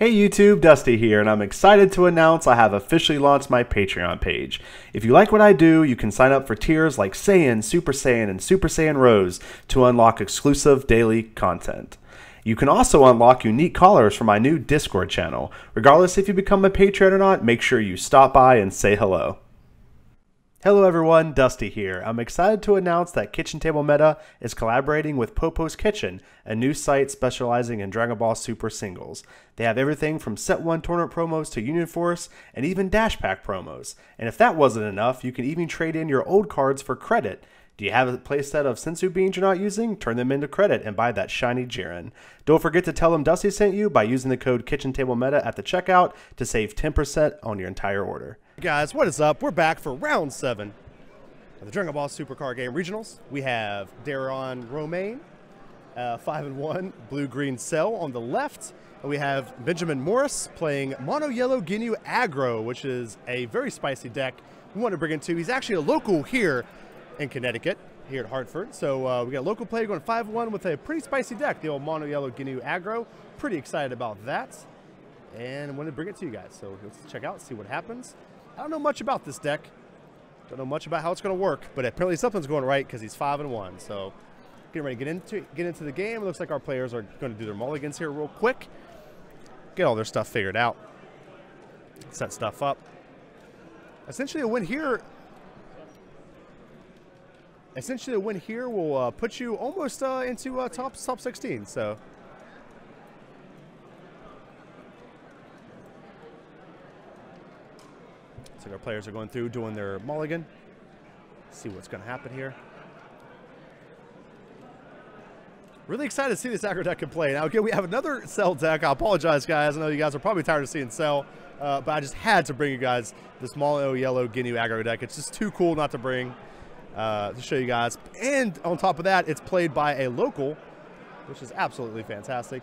Hey YouTube, Dusty here, and I'm excited to announce I have officially launched my Patreon page. If you like what I do, you can sign up for tiers like Saiyan, Super Saiyan, and Super Saiyan Rose to unlock exclusive daily content. You can also unlock unique callers for my new Discord channel. Regardless if you become a Patreon or not, make sure you stop by and say hello. Hello everyone, Dusty here. I'm excited to announce that KitchenTableMeta is collaborating with Popo's Kitchen, a new site specializing in Dragon Ball Super singles. They have everything from Set 1 tournament promos to Union Force and even Dash Pack promos. And if that wasn't enough, you can even trade in your old cards for credit. Do you have a playset of Sensu beans you're not using? Turn them into credit and buy that shiny Jiren. Don't forget to tell them Dusty sent you by using the code KitchenTableMeta at the checkout to save 10% on your entire order. Hey guys, what is up? We're back for round 7 of the Dragon Ball Super Card Game Regionals. We have Dairon Romaine, 5-1 blue-green Cell on the left. And we have Benjamin Morris playing Mono Yellow Ginyu Aggro, which is a very spicy deck we want to bring into. He's actually a local here in Connecticut, here at Hartford. So we got a local player going 5-1 with a pretty spicy deck, the old Mono Yellow Ginyu Aggro. Pretty excited about that. And I want to bring it to you guys. So let's check out, see what happens. I don't know much about this deck. Don't know much about how it's going to work, but apparently something's going right because he's 5-1. So getting ready to get into the game. It looks like our players are going to do their mulligans here real quick. Get all their stuff figured out. Set stuff up. Essentially a win here. Essentially a win here will put you almost into top 16. So. So our players are going through, doing their mulligan. See what's going to happen here. Really excited to see this aggro deck can play. Now, again, we have another Cell deck. I apologize, guys. I know you guys are probably tired of seeing Cell, but I just had to bring you guys this Mono Yellow Ginyu aggro deck. It's just too cool not to bring to show you guys. And on top of that, it's played by a local, which is absolutely fantastic.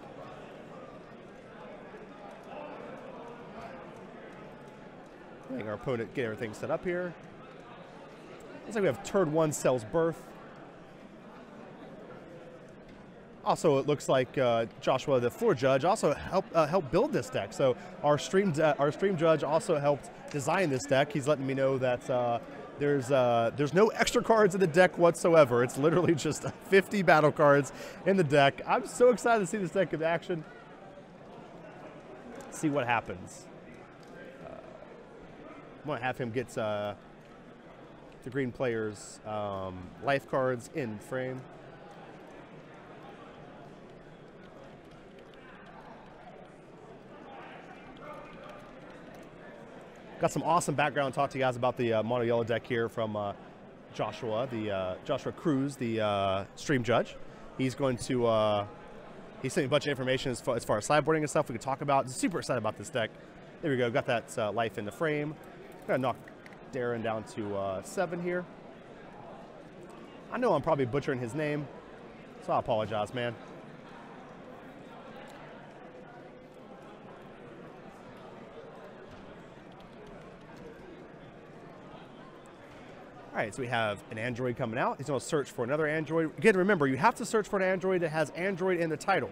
Letting our opponent get everything set up here. Looks like we have turn 1 Cell's Birth. Also, it looks like Joshua, the floor judge, also helped build this deck. So our stream judge also helped design this deck. He's letting me know that there's no extra cards in the deck whatsoever. It's literally just 50 battle cards in the deck. I'm so excited to see this deck in action. See what happens. I'm going to have him get the green players' life cards in frame. Got some awesome background to talk to you guys about the Mono Yellow deck here from Joshua, Joshua Cruz, the stream judge. He's going to he sent me a bunch of information as far as sideboarding and stuff we could talk about. Super excited about this deck. There we go. Got that life in the frame. Gonna knock Dairon down to 7 here. I know I'm probably butchering his name, so I apologize, man. All right, so we have an android coming out. He's going to search for another android. Again, remember, you have to search for an android that has android in the title.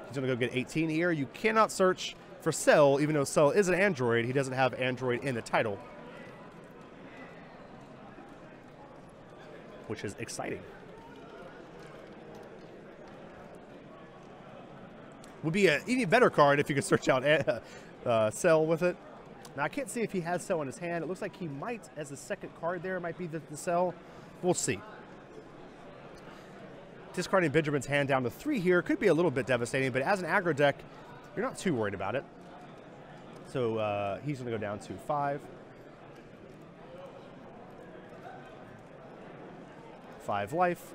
He's going to go get 18 here. You cannot search for Cell, even though Cell is an android, he doesn't have android in the title, which is exciting. Would be an even better card if you could search out Cell with it. Now, I can't see if he has Cell in his hand. It looks like he might, as the second card there, might be the Cell. We'll see. Discarding Benjamin's hand down to 3 here could be a little bit devastating, but as an aggro deck, you're not too worried about it. So he's going to go down to 5. 5 life.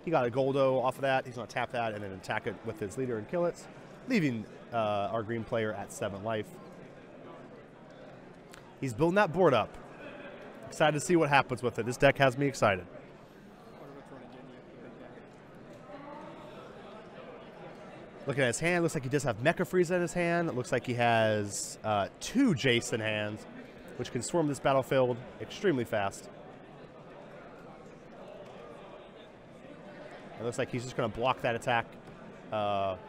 He got a Goldo off of that. He's going to tap that and then attack it with his leader and kill it, leaving our green player at 7 life. He's building that board up. Excited to see what happens with it. This deck has me excited. Looking at his hand, looks like he does have Mecha Frieza in his hand. It looks like he has 2 Jace in hand, which can swarm this battlefield extremely fast. It looks like he's just going to block that attack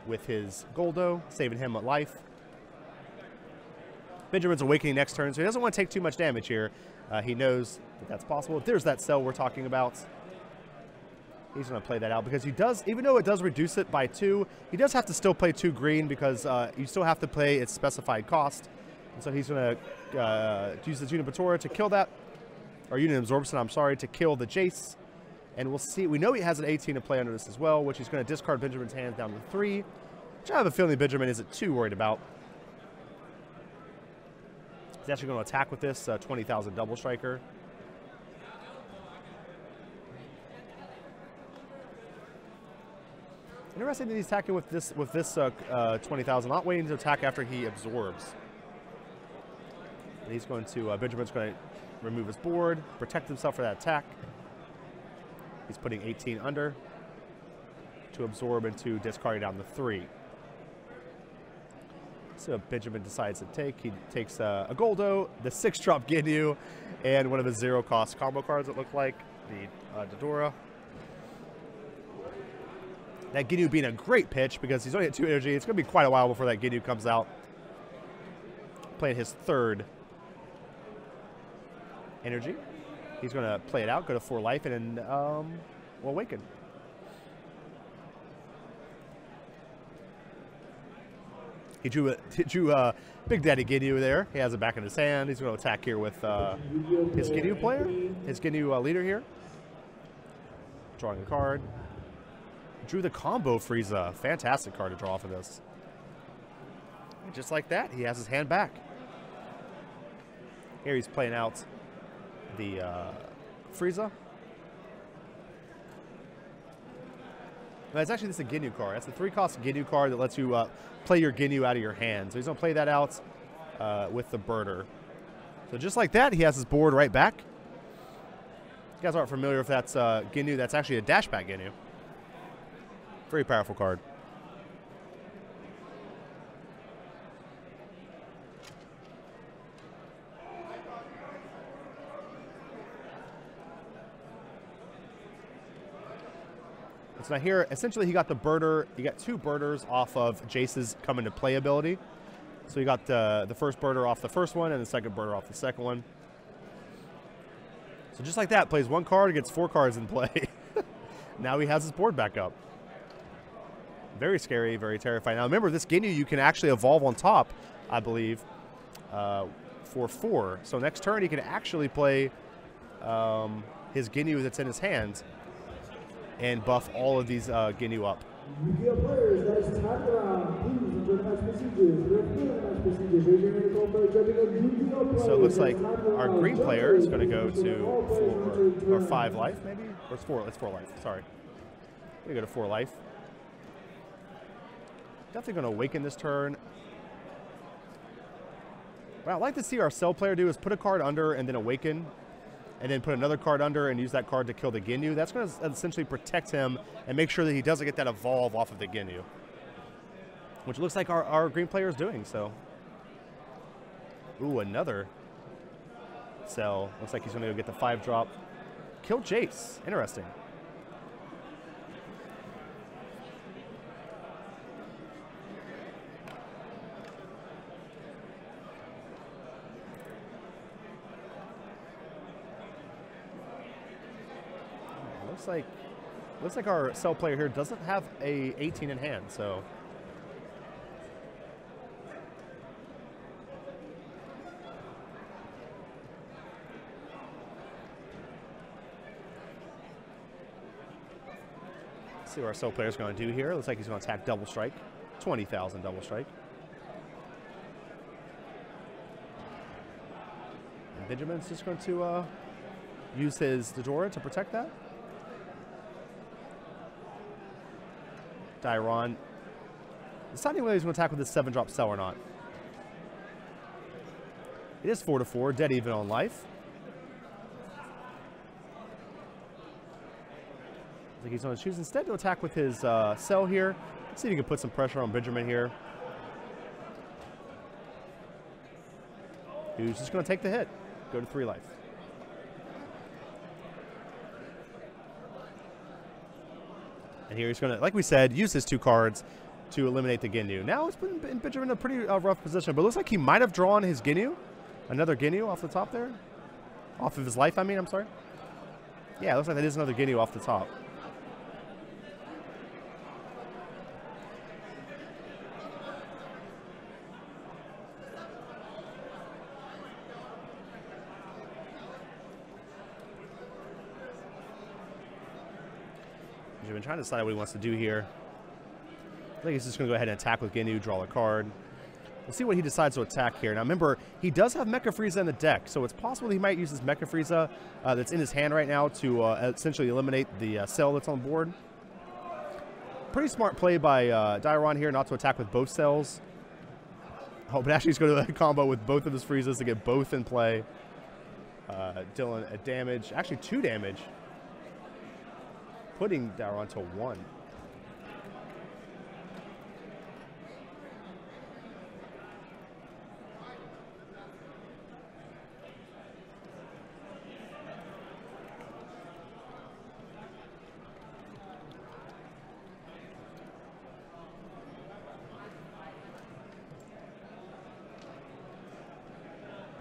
with his Goldo, saving him a life. Benjamin's awakening next turn, so he doesn't want to take too much damage here. He knows that that's possible. If there's that cell we're talking about, he's going to play that out because he does, even though it does reduce it by 2, he does have to still play 2 green because you still have to play its specified cost. And so he's going to use the Junipatora to kill that, or Unit Absorption, I'm sorry, to kill the Jace. And we'll see. We know he has an 18 to play under this as well, which he's going to discard Benjamin's hands down to 3, which I have a feeling Benjamin isn't too worried about. He's actually going to attack with this 20,000 Double Striker. Interesting that he's attacking with this 20,000, not waiting to attack after he absorbs. And he's going to Benjamin's going to remove his board, protect himself for that attack. He's putting 18 under to absorb and to discard down to 3. So Benjamin decides to take. He takes a Goldo, the 6-drop Ginyu, and one of his 0-cost combo cards, it looked like, the Dodora. That Ginyu being a great pitch because he's only at 2 energy. It's going to be quite a while before that Ginyu comes out. Playing his 3rd energy. He's going to play it out, go to 4 life, and then we'll awaken. He drew Big Daddy Ginyu there. He has it back in his hand. He's going to attack here with his Ginyu player, his Ginyu leader here. Drawing a card. Drew the combo Frieza. Fantastic card to draw off of this. And just like that, he has his hand back. Here he's playing out the Frieza. No, it's actually this is a Ginyu card. That's the 3-cost Ginyu card that lets you play your Ginyu out of your hand. So he's going to play that out with the Birder. So just like that, he has his board right back. You guys aren't familiar if that's Ginyu. That's actually a dashback Ginyu. Very powerful card. So now here, essentially he got the Birder, you got 2 Birders off of Jace's come into play ability. So you got the first Birder off the first one and the second Birder off the second one. So just like that, plays 1 card, gets 4 cards in play. Now he has his board back up. Very scary, very terrifying. Now remember, this Ginyu you can actually evolve on top, I believe, for 4. So next turn he can actually play his Ginyu that's in his hands and buff all of these Ginyu up. So it looks like our green player is going to go to 4 or 5 life, maybe? Or it's 4, it's 4 life, sorry. We're going to go to 4 life. Definitely going to awaken this turn. What I'd like to see our cell player do is put a card under and then awaken, and then put another card under and use that card to kill the Ginyu. That's going to essentially protect him and make sure that he doesn't get that evolve off of the Ginyu, which looks like our green player is doing. So, ooh, another cell. Looks like he's going to go get the 5-drop. Kill Jace. Interesting. Looks like our cell player here doesn't have a 18 in hand, so let's see what our cell player is going to do here. Looks like he's going to attack double strike, 20,000 double strike. And Benjamin's just going to use his Dodora to protect that. Dairon deciding whether he's going to attack with this 7-drop cell or not. It is 4-4, dead even on life. I think he's going to choose instead to attack with his cell here. See if he can put some pressure on Benjamin here. Who's just going to take the hit, go to 3 life. And here he's going to, like we said, use his 2 cards to eliminate the Ginyu. Now it's been Benjamin in a pretty rough position, but it looks like he might have drawn his Ginyu. Another Ginyu off the top there. Off of his life, I mean, I'm sorry. Yeah, it looks like that is another Ginyu off the top. Benjamin trying to decide what he wants to do here. I think he's just going to go ahead and attack with Ginyu, draw a card. We'll see what he decides to attack here. Now remember, he does have Mecha Frieza in the deck, so it's possible he might use his Mecha Frieza that's in his hand right now to essentially eliminate the cell that's on board. Pretty smart play by Dairon here not to attack with both cells. Oh, but actually he's going to combo with both of his Friezas to get both in play. Dealing a damage, actually 2 damage. Putting Dairon to 1.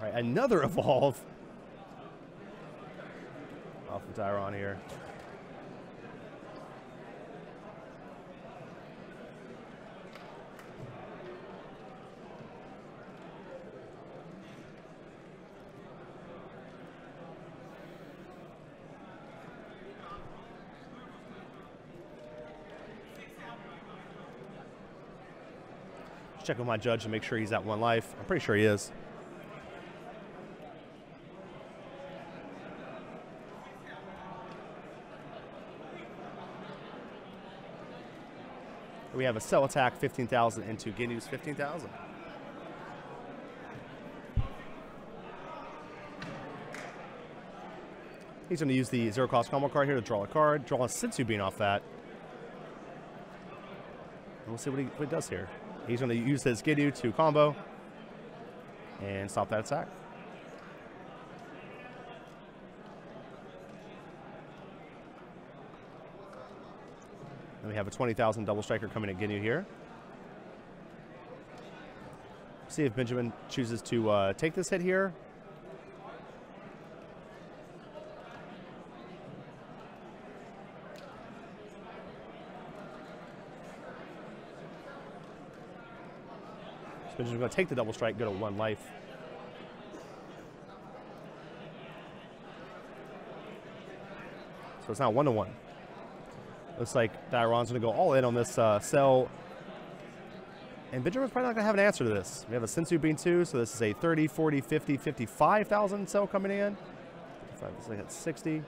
All right, another evolve off of Dairon here. Check with my judge to make sure he's at 1 life. I'm pretty sure he is. We have a cell attack 15,000 into Ginyu's 15,000. He's going to use the 0-cost combo card here to draw a card, draw a Sensu Bean off that. And we'll see what he does here. He's going to use his Ginyu to combo and stop that attack. Then we have a 20,000 double striker coming at Ginyu here. See if Benjamin chooses to take this hit here. Benjamin's going to take the double strike, go to 1 life. So it's now 1-1. Looks like Dairon's going to go all in on this cell. And Benjamin's probably not going to have an answer to this. We have a Sensu Bean too, so this is a 30, 40, 50, 55,000 cell coming in. Looks like that's 60,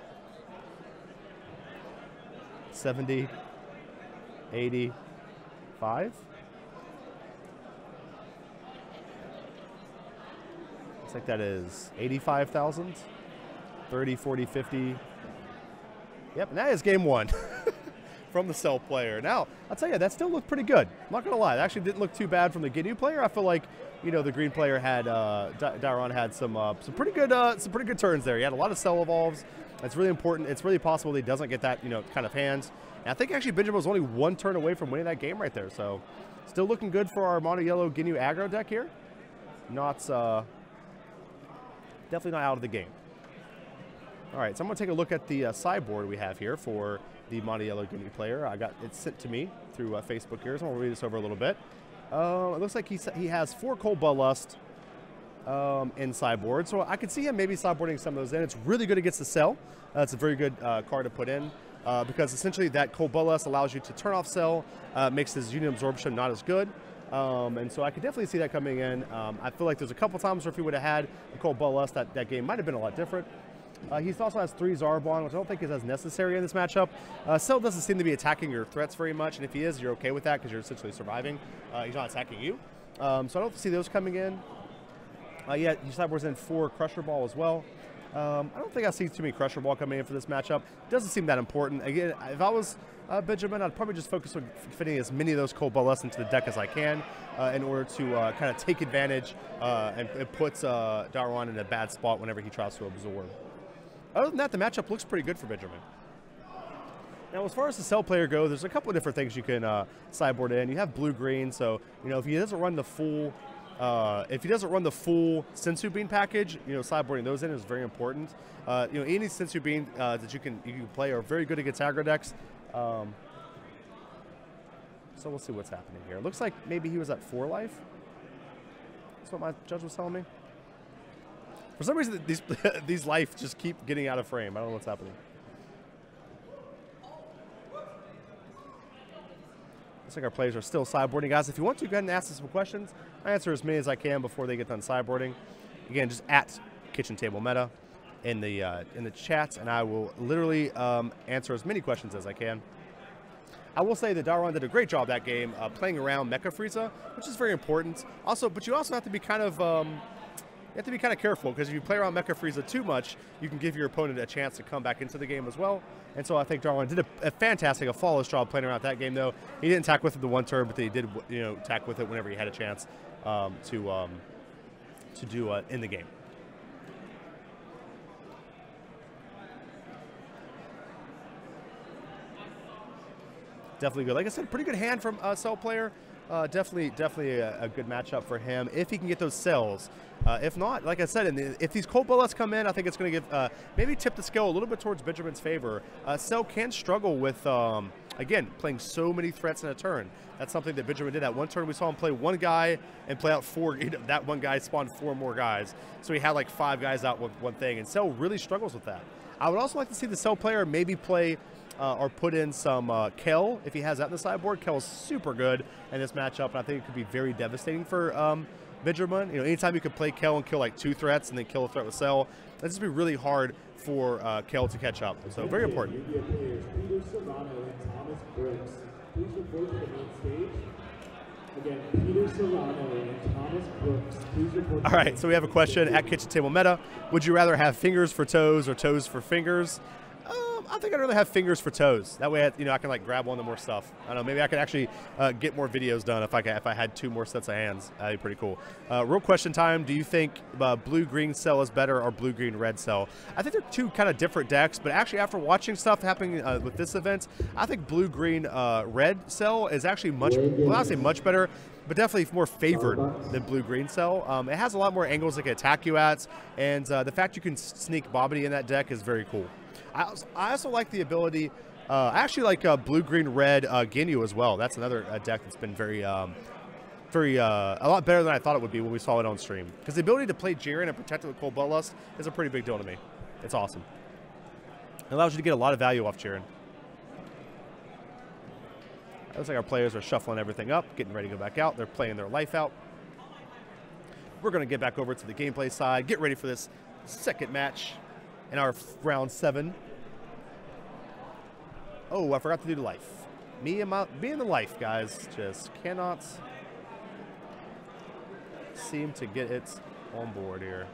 70, 85. Looks like that is 85,000. 30, 40, 50. Yep, and that is game 1 from the cell player. Now, I'll tell you, that still looked pretty good. I'm not going to lie. It actually didn't look too bad from the Ginyu player. I feel like, you know, the green player had, Dairon had some pretty good turns there. He had a lot of cell evolves. It's really important. It's really possible that he doesn't get that, you know, kind of hands. And I think actually Benjamin was only 1 turn away from winning that game right there. So, still looking good for our mono yellow Ginyu aggro deck here. Not, definitely not out of the game. All right, so I'm going to take a look at the sideboard we have here for the mono yellow Ginyu player. I got it sent to me through Facebook here, so I'm going to read this over a little bit. It looks like he has 4 Cold Bloodlust in sideboard, so I could see him maybe sideboarding some of those in. It's really good against the cell. It's a very good card to put in because essentially that Cold Bloodlust allows you to turn off cell, makes his Union Absorption not as good. And so I could definitely see that coming in. I feel like there's a couple times where if he would have had a Cold Bloodlust, that game might have been a lot different. He also has 3 Zarbon, which I don't think is as necessary in this matchup. Cell doesn't seem to be attacking your threats very much, and if he is, you're okay with that because you're essentially surviving. He's not attacking you. So I don't see those coming in. Yeah, he sideboards in 4 Crusher Ball as well. I don't think I see too many Crusher Ball coming in for this matchup. Doesn't seem that important. Again, if I was Benjamin, I'd probably just focus on fitting as many of those Cold Bloodlust into the deck as I can in order to kind of take advantage and put Dairon in a bad spot whenever he tries to absorb. Other than that, the matchup looks pretty good for Benjamin. Now, as far as the Cell player goes, there's a couple of different things you can sideboard in. You have blue-green, so if he doesn't run the full, Sensu Bean package, sideboarding those in is very important. Any Sensu Bean that you can play are very good against aggro decks. So we'll see what's happening here. It looks like maybe he was at 4 life. That's what my judge was telling me. For some reason, these life just keep getting out of frame. I don't know what's happening. Looks like our players are still sideboarding. Guys, if you want to, go ahead and ask us some questions. I answer as many as I can before they get done sideboarding. Again, just at KitchenTableMeta in the chats, and I will literally answer as many questions as I can. I will say that Dairon did a great job that game playing around Mecha Frieza, which is very important. But you also have to be kind of careful, because if you play around Mecha Frieza too much, you can give your opponent a chance to come back into the game as well. And so I think Dairon did a flawless job playing around that game. Though he didn't attack with it the one turn, but he did attack with it whenever he had a chance to do in the game. Definitely good. Like I said, pretty good hand from Cell player. Definitely a good matchup for him if he can get those cells. If not, like I said, if these cold bullets come in, I think it's going to give maybe tip the scale a little bit towards Benjamin's favor. Cell can struggle with again playing so many threats in a turn. That's something that Benjamin did. At one turn, we saw him play one guy and play out 4. That one guy spawned 4 more guys, so he had like 5 guys out with one thing. And Cell really struggles with that. I would also like to see the Cell player maybe play. Or put in some Kel if he has that in the sideboard. Kel's super good in this matchup, and I think it could be very devastating for Benjamin. Anytime you could play Kel and kill like 2 threats and then kill a threat with Cell, that's just be really hard for Kel to catch up. So very important. All right, so we have a question at KitchenTableMeta. Would you rather have fingers for toes or toes for fingers? I think I'd rather have fingers for toes. That way, I can like grab one of more stuff. I don't know. Maybe I could actually get more videos done if I had 2 more sets of hands. That'd be pretty cool. Real question time. Do you think blue-green Cell is better or blue-green-red Cell? I think they're 2 kind of different decks, but actually after watching stuff happening with this event, I think blue-green-red Cell is actually much better, but definitely more favored than blue-green Cell. It has a lot more angles it can attack you at, and the fact you can sneak Bobbity in that deck is very cool. I also like the ability. I actually like blue-green-red Ginyu as well. That's another deck that's been a lot better than I thought it would be when we saw it on stream. Because the ability to play Jiren and protect it with Cold Bloodlust is a pretty big deal to me. It's awesome. It allows you to get a lot of value off Jiren. It looks like our players are shuffling everything up, getting ready to go back out. They're playing their life out. We're going to get back over to the gameplay side, get ready for this second match in our round 7. Oh, I forgot to do the life. Me and the life, guys, just cannot seem to get it on board here.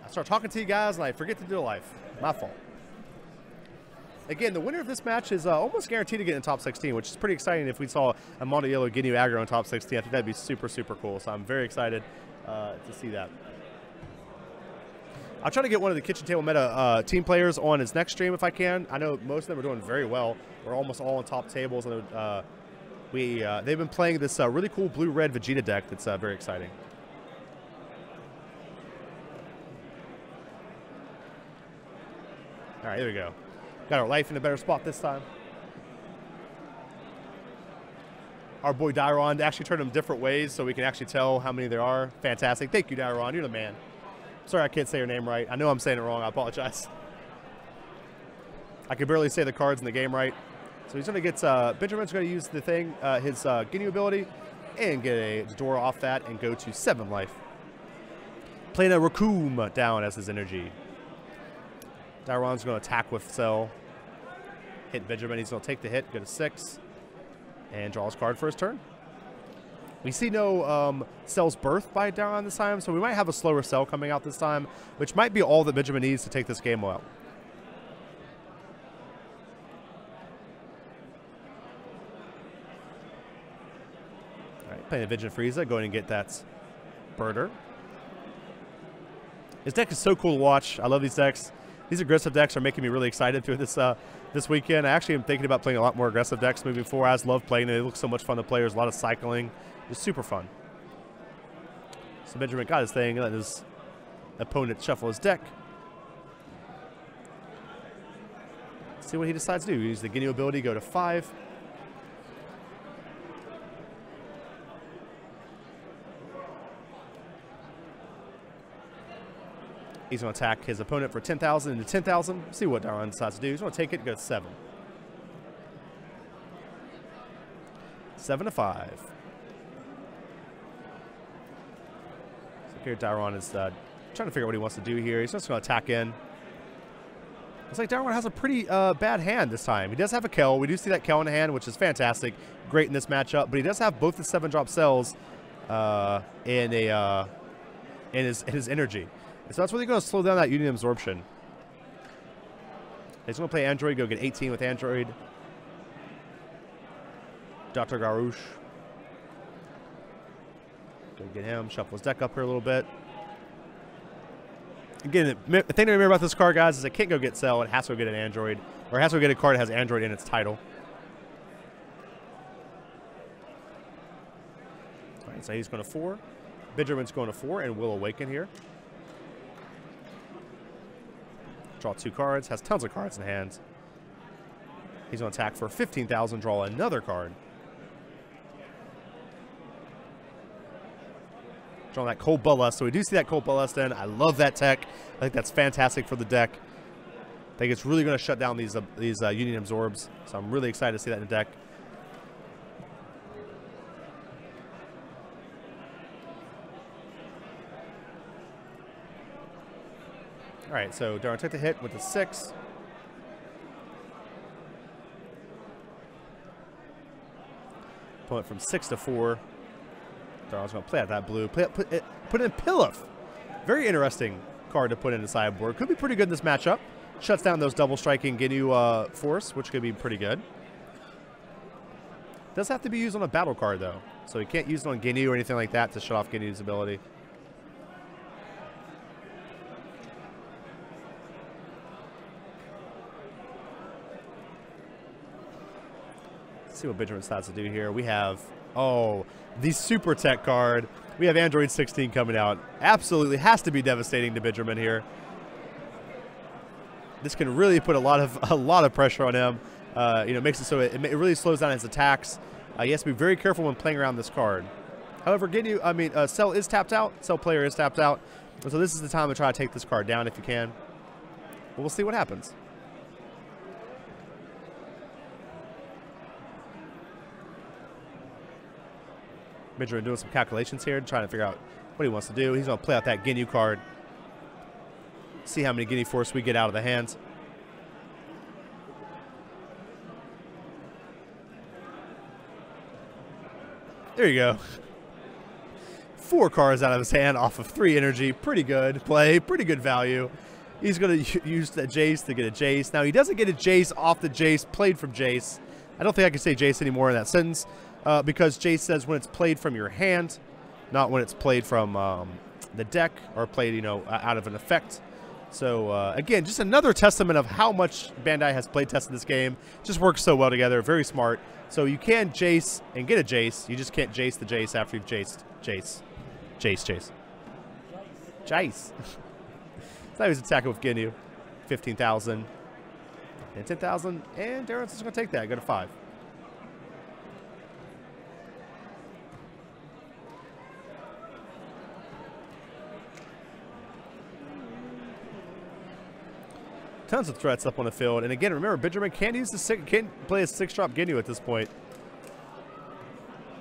I start talking to you guys and I forget to do the life. My fault. Again, the winner of this match is almost guaranteed to get in top 16, which is pretty exciting. If we saw a Mono Yellow Ginyu Aggro in top 16, I think that'd be super, super cool. So I'm very excited to see that. I'll try to get one of the KitchenTableMeta team players on his next stream if I can. I know most of them are doing very well. We're almost all on top tables, and they've been playing this really cool blue-red Vegeta deck that's very exciting. All right, there we go. Got our life in a better spot this time. Our boy Dairon actually turned them different ways so we can actually tell how many there are. Fantastic. Thank you, Dairon. You're the man. Sorry I can't say your name right. I know I'm saying it wrong. I apologize. I can barely say the cards in the game right. So he's going to get, Benjamin's going to use the thing, his Ginyu ability, and get a Dora off that and go to 7 life. Playing a Raccoon down as his energy. Dairon's going to attack with Cell. Hit Benjamin. He's going to take the hit, go to 6, and draw his card for his turn. We see no Cell's Birth by Dairon this time, so we might have a slower Cell coming out this time, which might be all that Benjamin needs to take this game well. All right, playing a Vision Frieza, going to get that Birder. His deck is so cool to watch. I love these decks. These aggressive decks are making me really excited through this this weekend. I actually am thinking about playing a lot more aggressive decks moving forward. I just love playing them. They look so much fun to play. There's a lot of cycling. It's super fun. So Benjamin got his thing. Let his opponent shuffle his deck. Let's see what he decides to do. Use the Ginyu ability, go to 5. He's going to attack his opponent for 10,000 into 10,000. See what Dairon decides to do. He's going to take it, go to 7. 7 to 5. So here Dairon is trying to figure out what he wants to do here. He's just going to attack in. Looks like Dairon has a pretty bad hand this time. He does have a Kel. We do see that Kel in the hand, which is fantastic. Great in this matchup. But he does have both the 7-drop cells in his energy. So that's really going to slow down that Union Absorption. He's going to play Android, go get 18 with Android. Dr. Garouche. Go get him, shuffle his deck up here a little bit. Again, the thing to remember about this card, guys, is it can't go get Cell. It has to go get an Android. Or it has to go get a card that has Android in its title. All right, so he's going to 4. Benjamin's going to 4, and will awaken here. Draw 2 cards. Has tons of cards in hand. He's going to attack for 15,000. Draw another card. Drawing that Cold Bloodlust. So we do see that Cold Bloodlust in. I love that tech. I think that's fantastic for the deck. I think it's really going to shut down these Union Absorbs. So I'm really excited to see that in the deck. All right, so Dairon took the hit with the 6. Opponent from 6 to 4. Dairon's going to play out that blue. Put in Pilaf. Very interesting card to put in the sideboard. Could be pretty good in this matchup. Shuts down those double striking Ginyu Force, which could be pretty good. Does have to be used on a battle card, though. So you can't use it on Ginyu or anything like that to shut off Ginyu's ability. Let's see what Benjamin decides to do here. We have, the Super Tech card. We have Android 16 coming out. Absolutely has to be devastating to Benjamin here. This can really put a lot of pressure on him. Makes it so it really slows down his attacks. He has to be very careful when playing around this card. However, Cell is tapped out. Cell player is tapped out. So this is the time to try to take this card down if you can. But we'll see what happens. Benjamin doing some calculations here, trying to figure out what he wants to do. He's going to play out that Ginyu card. See how many Ginyu Force we get out of the hands. There you go. 4 cards out of his hand off of 3 energy. Pretty good play. Pretty good value. He's going to use that Jace to get a Jace. Now, he doesn't get a Jace off the Jace, played from Jace. I don't think I can say Jace anymore in that sentence. Because Jace says when it's played from your hand, not when it's played from the deck or played, out of an effect. So, again, just another testament of how much Bandai has play tested this game. Just works so well together. Very smart. So you can Jace and get a Jace. You just can't Jace the Jace after you've Jaced. Jace. Jace. So he was attacking with Ginyu. 15,000 and 10,000. And Dairon's just going to take that. Go to 5. Tons of threats up on the field. And again, remember, Benjamin can't play a 6-drop Ginyu at this point.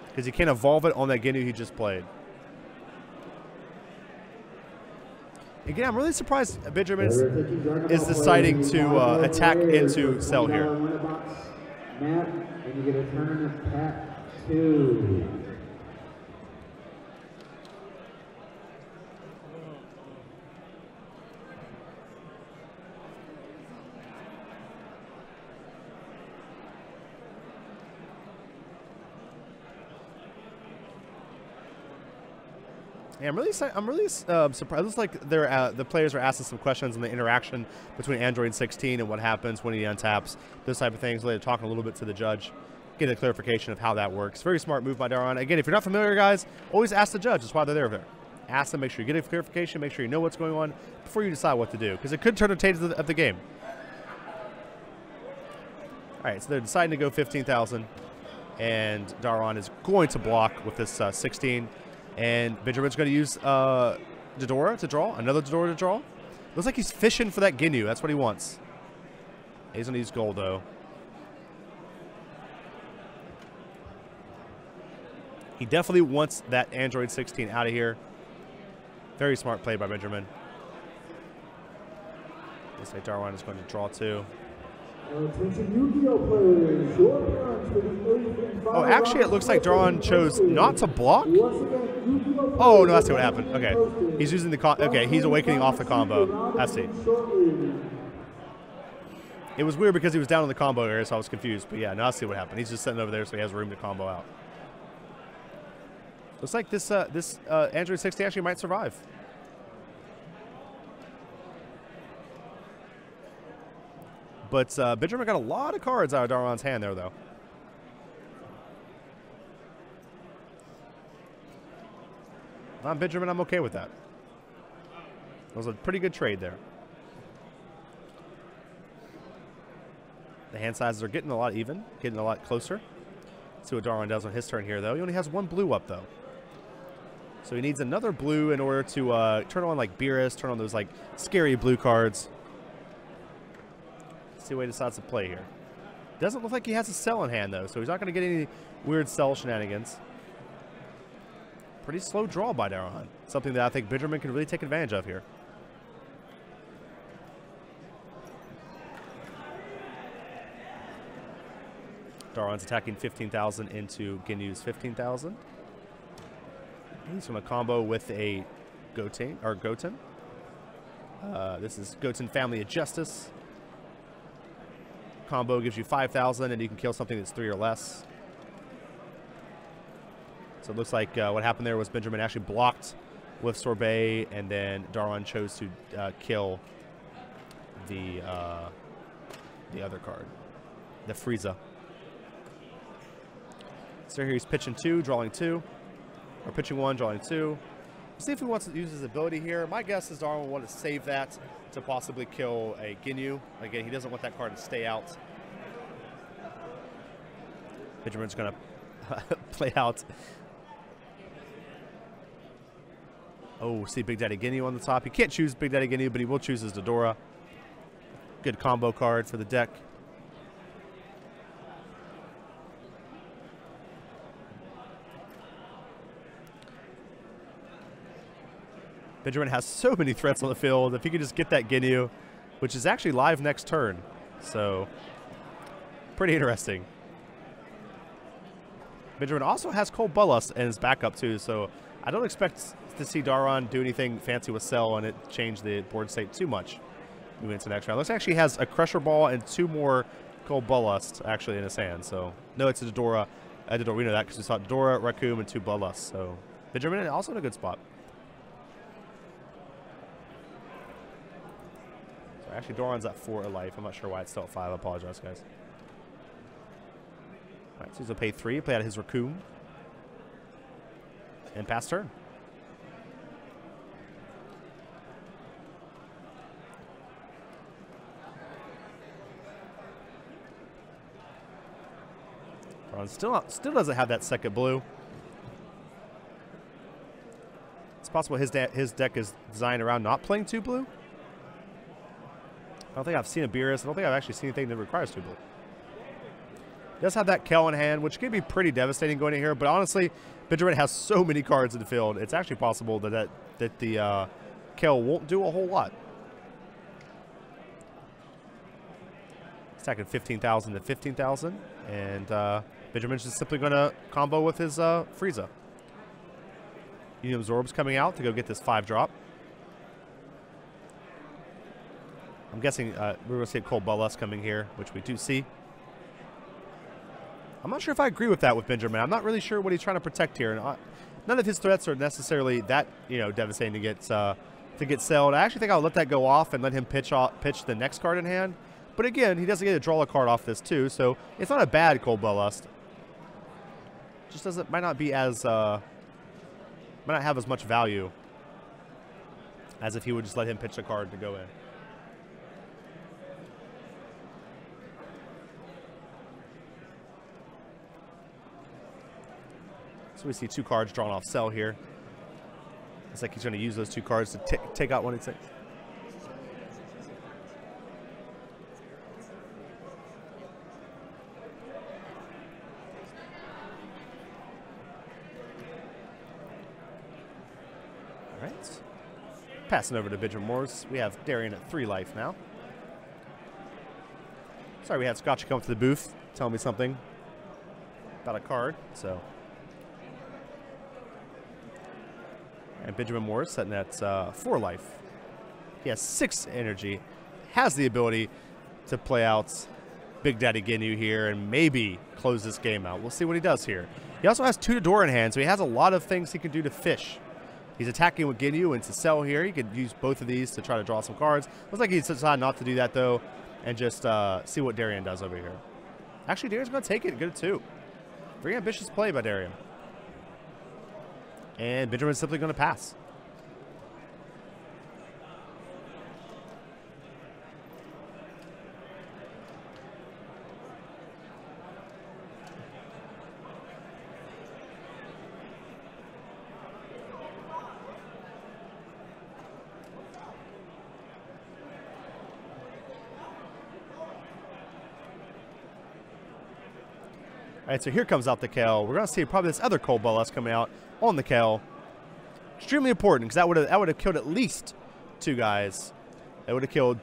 Because he can't evolve it on that Ginyu he just played. Again, I'm really surprised Benjamin is deciding to attack into Cell here. Matt, and you get a turn of pack 2. Yeah, I'm really surprised. It looks like the players are asking some questions on the interaction between Android 16 and what happens when he untaps, those type of things. They're talking a little bit to the judge, get a clarification of how that works. Very smart move by Dairon. Again, if you're not familiar, guys, always ask the judge. That's why they're there. Ask them, make sure you get a clarification, make sure you know what's going on before you decide what to do, because it could turn the taste of the game. All right, so they're deciding to go 15,000, and Dairon is going to block with this 16. And Benjamin's going to use Dodora to draw. Another Dodora to draw. Looks like he's fishing for that Ginyu. That's what he wants. He's going to use gold, though. He definitely wants that Android 16 out of here. Very smart play by Benjamin. Looks like Dairon is going to draw, too. Oh, actually, it looks like Dairon chose not to block. Oh, no, I see what happened. Okay. He's using the okay, he's awakening off the combo. I see. It was weird because he was down in the combo area, so I was confused. But yeah, now I see what happened. He's just sitting over there, so he has room to combo out. Looks like this Android 60 actually might survive. But Benjamin got a lot of cards out of Dairon's hand there, though. If I'm Benjamin, I'm okay with that. It was a pretty good trade there. The hand sizes are getting a lot even, getting a lot closer. Let's see what Dairon does on his turn here, though. He only has one blue up, though. So he needs another blue in order to turn on, like, Beerus, turn on those, like, scary blue cards. Let's see what he decides to play here. Doesn't look like he has a cell in hand, though, so he's not going to get any weird cell shenanigans. Pretty slow draw by Dairon. Something that I think Benjamin can really take advantage of here. Dairon's attacking 15,000 into Ginyu's 15,000. He's going to combo with a Goten. This is Goten Family of Justice. Combo gives you 5,000, and you can kill something that's 3 or less. So it looks like what happened there was Benjamin actually blocked with Sorbet, and then Dairon chose to kill the other card, the Frieza. So here he's pitching 2, drawing 2. Or pitching 1, drawing 2. Let's see if he wants to use his ability here. My guess is Dairon will want to save that to possibly kill a Ginyu. Again, he doesn't want that card to stay out. Benjamin's going to play out. Oh, see Big Daddy Ginyu on the top. He can't choose Big Daddy Ginyu, but he will choose his Dodora. Good combo card for the deck. Benjamin has so many threats on the field. If he could just get that Ginyu, which is actually live next turn. So, pretty interesting. Benjamin also has Cold Bullust in his backup, too. So, I don't expect to see Dairon do anything fancy with Cell and it change the board state too much moving into the next round. Looks actually has a Crusher Ball and 2 more Cold Bullust actually in his hand. So, no, it's a Dodora. We know that because we saw Dodora, Raccoon, and 2 Bullust. So, Benjamin also in a good spot. Actually, Doran's at 4 of life. I'm not sure why it's still at 5. I apologize, guys. All right, so he's going to pay 3. Play out his Raccoon. And pass turn. Doran still doesn't have that second blue. It's possible his deck is designed around not playing 2 blue. I don't think I've seen a Beerus. I don't think I've actually seen anything that requires 2 blue. He does have that Kel in hand, which can be pretty devastating going in here. But honestly, Benjamin has so many cards in the field. It's actually possible that the Kel won't do a whole lot. Stacking 15,000 to 15,000. And Benjamin's just simply going to combo with his Frieza. You Absorb's coming out to go get this 5-drop. I'm guessing we're going to see a Cold Bullust coming here, which we do see. I'm not sure if I agree with that with Benjamin. I'm not really sure what he's trying to protect here. And none of his threats are necessarily that, you know, devastating to get sold. I actually think I'll let that go off and let him pitch the next card in hand. But again, he doesn't get to draw a card off this too, so it's not a bad Cold Bloodlust. Just might not be as might not have as much value as if he would just let him pitch a card to go in. So we see 2 cards drawn off Cell here. Looks like he's going to use those 2 cards to take out 1 and 6. All right. Passing over to Benjamin Morris. We have Dairon at 3 life now. Sorry, we had Scotch come to the booth, tell me something about a card. So, and Benjamin Morris sitting at 4 life. He has 6 energy. Has the ability to play out Big Daddy Ginyu here and maybe close this game out. We'll see what he does here. He also has 2 Dodora in hand, so he has a lot of things he can do to fish. He's attacking with Ginyu and to Cell here. He could use both of these to try to draw some cards. Looks like he decided not to do that, though, and just see what Dairon does over here. Actually, Darion's going to take it. Good at 2. Very ambitious play by Dairon. And Benjamin's simply going to pass. All right, so here comes out the Kel. We're going to see probably this other Cold Bloodlust coming out on the Kel. Extremely important because that would have killed at least 2 guys. That would have killed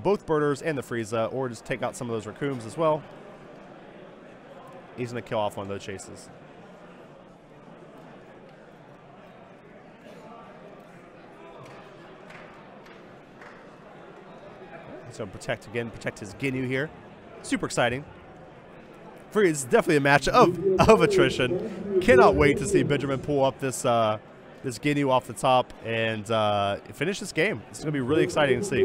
both Birders and the Frieza, or just take out some of those Raccoons as well. He's going to kill off one of those chases. He's going to protect his Ginyu here. Super exciting. It's definitely a match of attrition. Cannot wait to see Benjamin pull up this this Ginyu off the top and finish this game. It's going to be really exciting to see.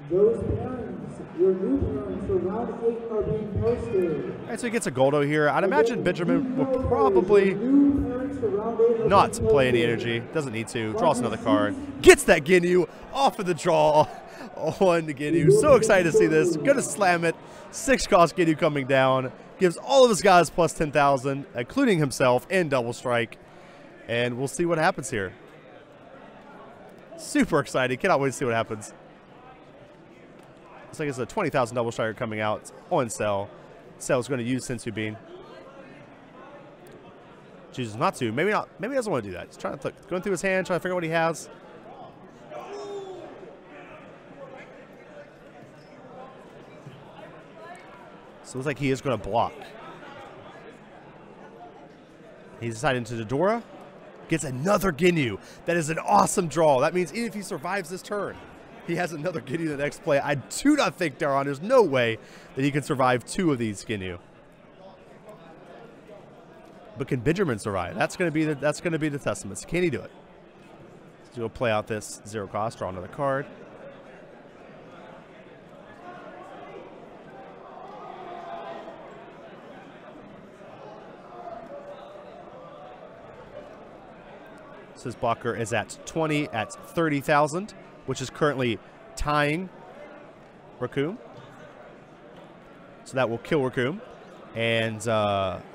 Those parents, your new parents for round 8 are being posted. All right, so he gets a Goldo here. I'd imagine Benjamin will probably not play any energy. Doesn't need to. Draws another card. Gets that Ginyu off of the draw on the Ginyu. So excited to see this. Going to slam it. 6-cost Ginyu coming down. Gives all of his guys plus 10,000, including himself, and double strike. And we'll see what happens here. Super excited. Cannot wait to see what happens. Looks like it's a 20,000 double striker coming out on Cell. Cell's going to use Sensu Bean. Chooses not to. Maybe not. Maybe he doesn't want to do that. He's trying to going through his hand, trying to figure out what he has. So it looks like he is going to block. He's decided into Dodora. Gets another Ginyu. That is an awesome draw. That means even if he survives this turn, he has another Ginyu the next play. I do not think Dairon, there's no way that he can survive 2 of these Ginyu. But can Benjamin survive? That's going to be the testament. Can he do it? So he'll play out this 0 cost, draw another card. So his blocker is at 20 at 30,000, which is currently tying Raccoon. So that will kill Raccoon and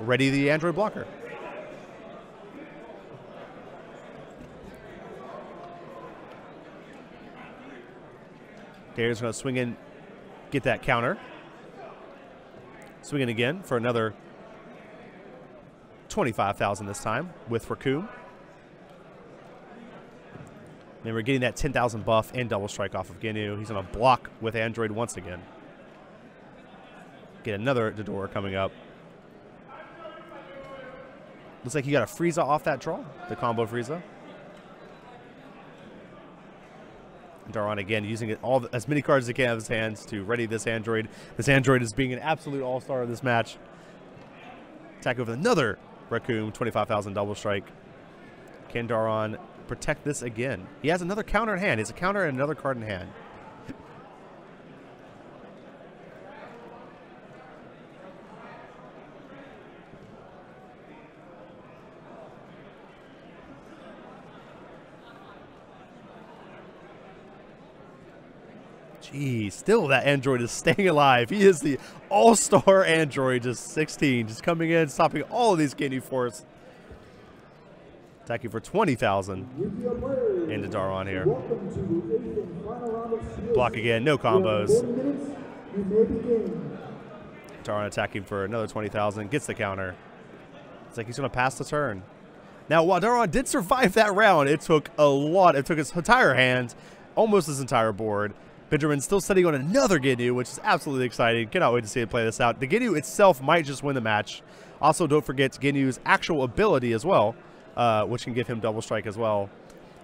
ready the android blocker. Dairon's going to swing in, get that counter. Swing in again for another 25,000 this time with Raccoon. And we're getting that 10,000 buff and double strike off of Ginyu. He's going to block with Android once again. Get another Dodora coming up. Looks like he got a Frieza off that draw, the combo Frieza. Dairon again using it as many cards as he can out of his hands to ready this Android. This Android is being an absolute all-star of this match. Attack over another Raccoon, 25,000 double strike. Can Dairon protect this again? He has another counter in hand. He has a counter and another card in hand. Geez, still that android is staying alive. He is the all-star android, just 16, just coming in, stopping all of these Ginyu force. Attacking for 20,000 into Dairon here. Block again, no combos. Dairon attacking for another 20,000, gets the counter. It's like he's going to pass the turn. Now, while Dairon did survive that round, it took a lot. It took his entire hand, almost his entire board. Benjamin's still sitting on another Ginyu, which is absolutely exciting. Cannot wait to see it play this out. The Ginyu itself might just win the match. Also, don't forget Ginyu's actual ability as well, which can give him double strike as well.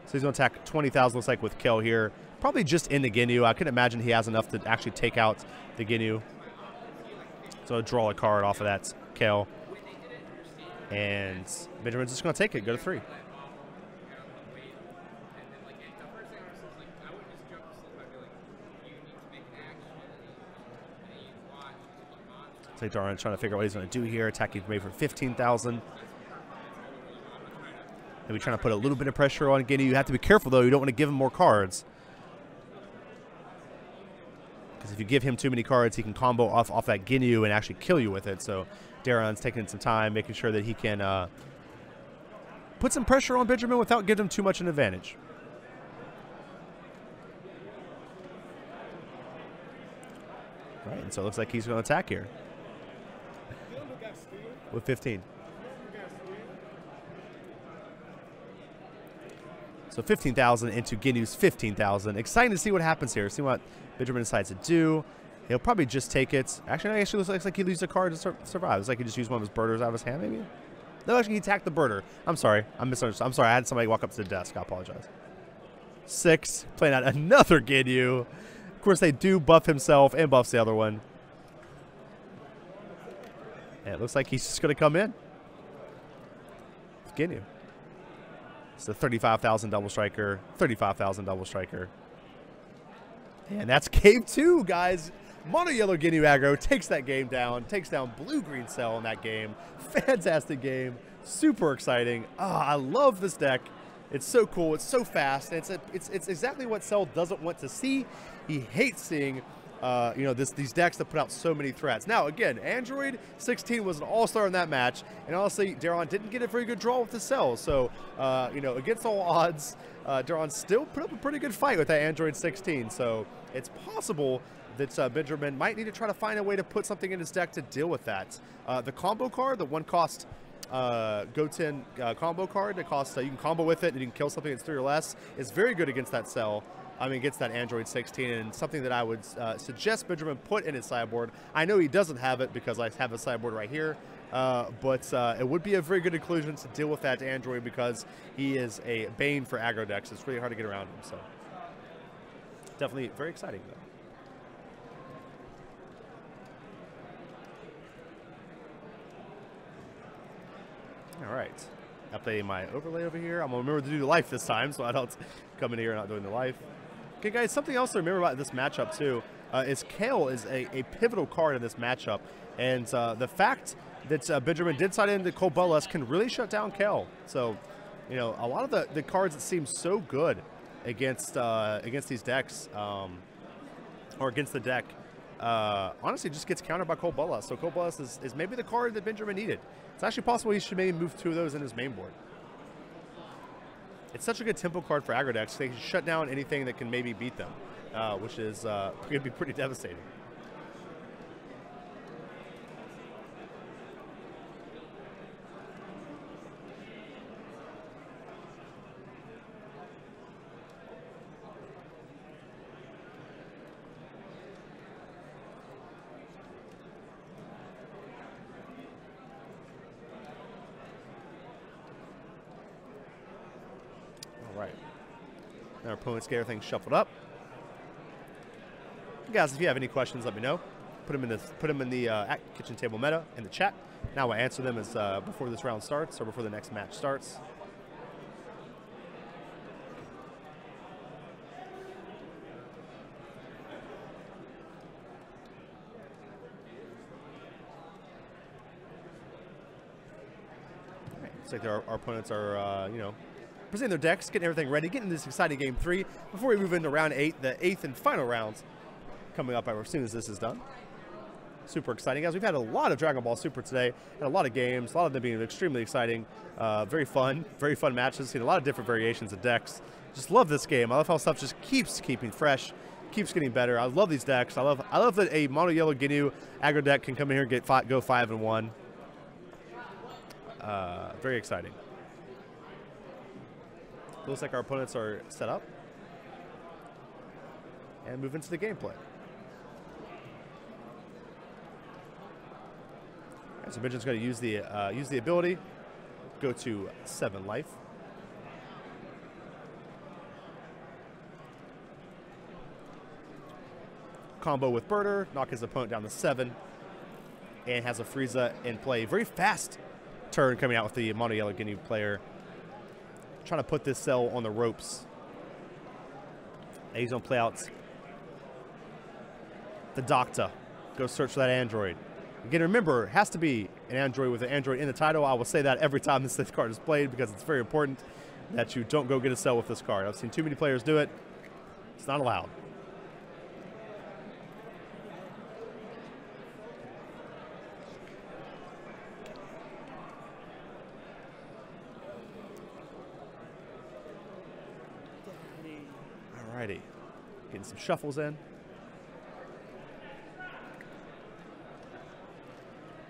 So he's going to attack 20,000, looks like, with Kill here. Probably just in the Ginyu. I can imagine he has enough to actually take out the Ginyu. So draw a card off of that Kill. And Benjamin's just going to take it, go to 3. So Dairon trying to figure out what he's going to do here. Attacking maybe for 15,000. Maybe trying to put a little bit of pressure on Ginyu. You have to be careful, though. You don't want to give him more cards. Because if you give him too many cards, he can combo off that Ginyu and actually kill you with it. So Dairon's taking some time, making sure that he can put some pressure on Benjamin without giving him too much an advantage. Right, and so it looks like he's going to attack here. With 15. So 15,000 into Ginyu's 15,000. Exciting to see what happens here. See what Benjamin decides to do. He'll probably just take it. Actually, it looks like he loses a card to survive. It's like he just used one of his birders out of his hand, maybe? No, actually, he attacked the birder. I'm sorry. I misunderstood. I'm sorry. I had somebody walk up to the desk. I apologize. 6. Playing out another Ginyu. Of course, they do buff himself and buffs the other one. And it looks like he's just going to come in. Ginyu. It's the 35,000 double striker, 35,000 double striker. And that's game 2, guys. Mono Yellow Ginyu aggro takes that game down, takes down Blue Green Cell in that game. Fantastic game. Super exciting. I love this deck. It's so cool. It's so fast. It's exactly what Cell doesn't want to see. He hates seeing these decks that put out so many threats. Now, again, Android 16 was an all-star in that match, and honestly, Dairon didn't get a very good draw with the Cell. So, against all odds, Dairon still put up a pretty good fight with that Android 16. So, it's possible that Benjamin might need to try to find a way to put something in his deck to deal with that. The combo card, the one-cost Goten combo card that costs, you can combo with it and you can kill something that's 3 or less, is very good against that Cell. Against that Android 16, and something that I would suggest Benjamin put in his sideboard. I know he doesn't have it because I have a sideboard right here, but it would be a very good inclusion to deal with that Android because he is a bane for aggro decks. It's really hard to get around him, so definitely very exciting, though. All right, updating my overlay over here. I'm going to remember to do the life this time so I don't come in here and not doing the life. Okay, guys, something else to remember about this matchup, too, is Kale is a pivotal card in this matchup. And the fact that Benjamin did side into Kobolas can really shut down Kale. So, a lot of the cards that seem so good against these decks, or against the deck, honestly just gets countered by Kobolas. So Kobolas is maybe the card that Benjamin needed. It's actually possible he should maybe move 2 of those in his main board. It's such a good tempo card for aggro decks. They can shut down anything that can maybe beat them, which is going to be pretty devastating. Our opponents get everything shuffled up. Guys, if you have any questions, let me know. Put them in the at KitchenTableMeta in the chat. Now we'll answer them as before this round starts or before the next match starts. Looks like our opponents are, you know, presenting their decks, getting everything ready, getting this exciting game 3 before we move into round 8, the 8th and final rounds coming up as soon as this is done. Super exciting, guys. We've had a lot of Dragon Ball Super today, and a lot of games, a lot of them being extremely exciting, very fun matches. Seen a lot of different variations of decks. Just love this game. I love how stuff just keeps keeping fresh, keeps getting better. I love these decks. I love that a mono yellow Ginyu aggro deck can come in here and go 5-1. Very exciting. Looks like our opponents are set up and move into the gameplay. Right, so Benjamin's going to use the ability, go to 7 life. Combo with Birder, knock his opponent down to 7, and has a Frieza in play. Very fast turn coming out with the mono yellow Ginyu player, trying to put this cell on the ropes. And he's gonna play out the Doctor. Go search for that android. Again, remember, it has to be an android with an android in the title. I will say that every time this card is played because it's very important that you don't go get a cell with this card. I've seen too many players do it. It's not allowed. Alrighty, getting some shuffles in.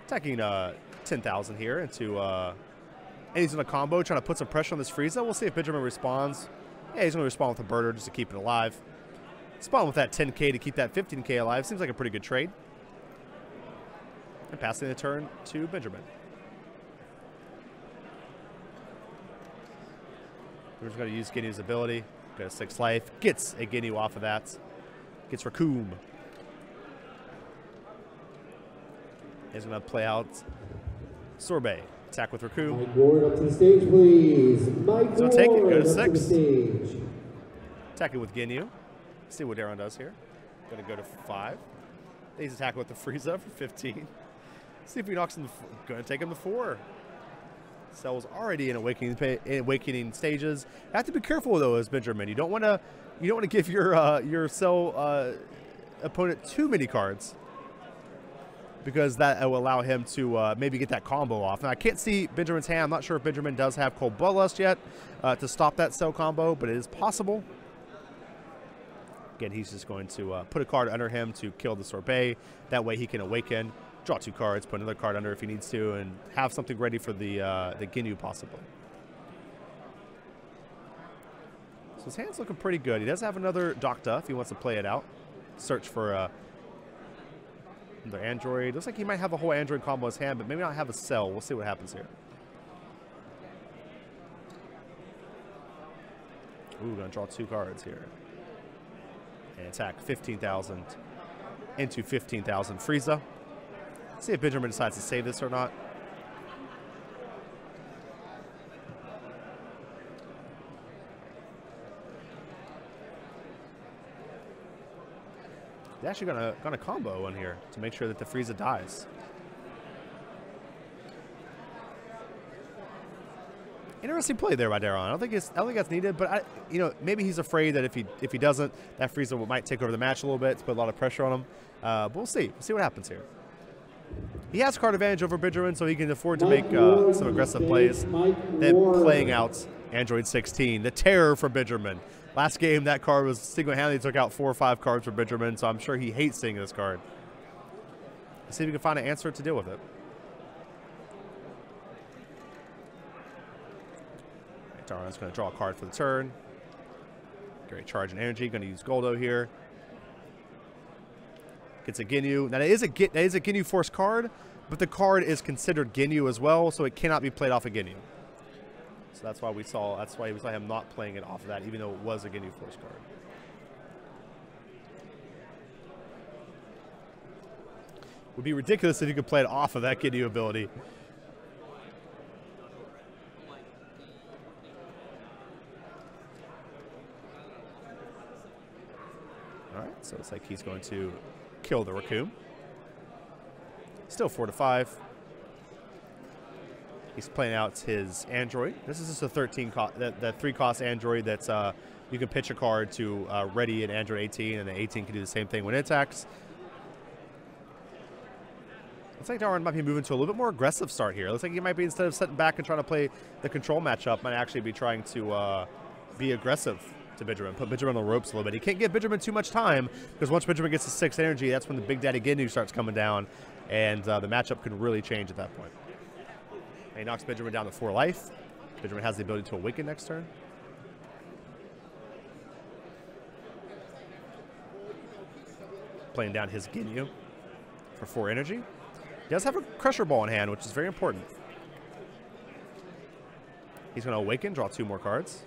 Attacking 10,000 here into, and he's in a combo, trying to put some pressure on this Frieza. We'll see if Benjamin responds. Yeah, he's going to respond with a Birder just to keep it alive. Spawn with that 10k to keep that 15k alive. Seems like a pretty good trade. And passing the turn to Benjamin. We're just going to use Ginyu's ability. Got a 6 life. Gets a Ginyu off of that. Gets Raccoon. He's going to play out Sorbet. Attack with Raccoon. Mike Ward up to the stage, please. Mike He's going to take it. Go to Ward up 6. the stage. Attacking with Ginyu. See what Dairon does here. Going to go to 5. He's attacking with the Frieza for 15. See if he knocks him. Going to take him to 4. Cell's already in awakening stages. You have to be careful though, as Benjamin. You don't want to give your Cell opponent too many cards, because that will allow him to maybe get that combo off. Now I can't see Benjamin's hand. I'm not sure if Benjamin does have Cold Bloodlust yet to stop that Cell combo, but it is possible. Again, he's just going to put a card under him to kill the Sorbet. That way he can awaken. Draw 2 cards, put another card under if he needs to, and have something ready for the Ginyu possibly. So his hand's looking pretty good. He does have another Doctor if he wants to play it out. Search for another android. Looks like he might have a whole android combo in his hand, but maybe not have a Cell. We'll see what happens here. Ooh, gonna draw 2 cards here. And attack 15,000 into 15,000 Frieza. See if Benjamin decides to save this or not. He's actually gonna combo in here to make sure that the Frieza dies. Interesting play there by Dairon. I don't think that's needed, but maybe he's afraid that if he doesn't, that Frieza might take over the match a little bit to put a lot of pressure on him. But we'll see. We'll see what happens here. He has card advantage over Benjamin, so he can afford to make some aggressive plays. Then playing out Android 16, the terror for Benjamin. Last game, that card was single-handedly took out 4 or 5 cards for Benjamin, so I'm sure he hates seeing this card. Let's see if we can find an answer to deal with it. Dairon's going to draw a card for the turn. Great charge and energy. Going to use Goldo here. Gets a Ginyu. Now, that is a Ginyu Force card, but the card is considered Ginyu as well, so it cannot be played off a Ginyu. So that's why we saw him not playing it off of that, even though it was a Ginyu Force card. Would be ridiculous if you could play it off of that Ginyu ability. All right, so it's like he's going to kill the Raccoon. Still 4 to 5. He's playing out his Android. This is just a 3-cost Android that's you can pitch a card to ready an Android 18, and the 18 can do the same thing when it attacks. Looks like Dairon might be moving to a little bit more aggressive start here. Looks like he might be, instead of sitting back and trying to play the control matchup, might actually be trying to be aggressive to Benjamin, put Benjamin on the ropes a little bit. He can't give Benjamin too much time, because once Benjamin gets to 6 energy, that's when the Big Daddy Ginyu starts coming down, and the matchup could really change at that point. And he knocks Benjamin down to 4 life. Benjamin has the ability to awaken next turn. Playing down his Ginyu for 4 energy. He does have a Crusher Ball in hand, which is very important. He's going to awaken, draw 2 more cards.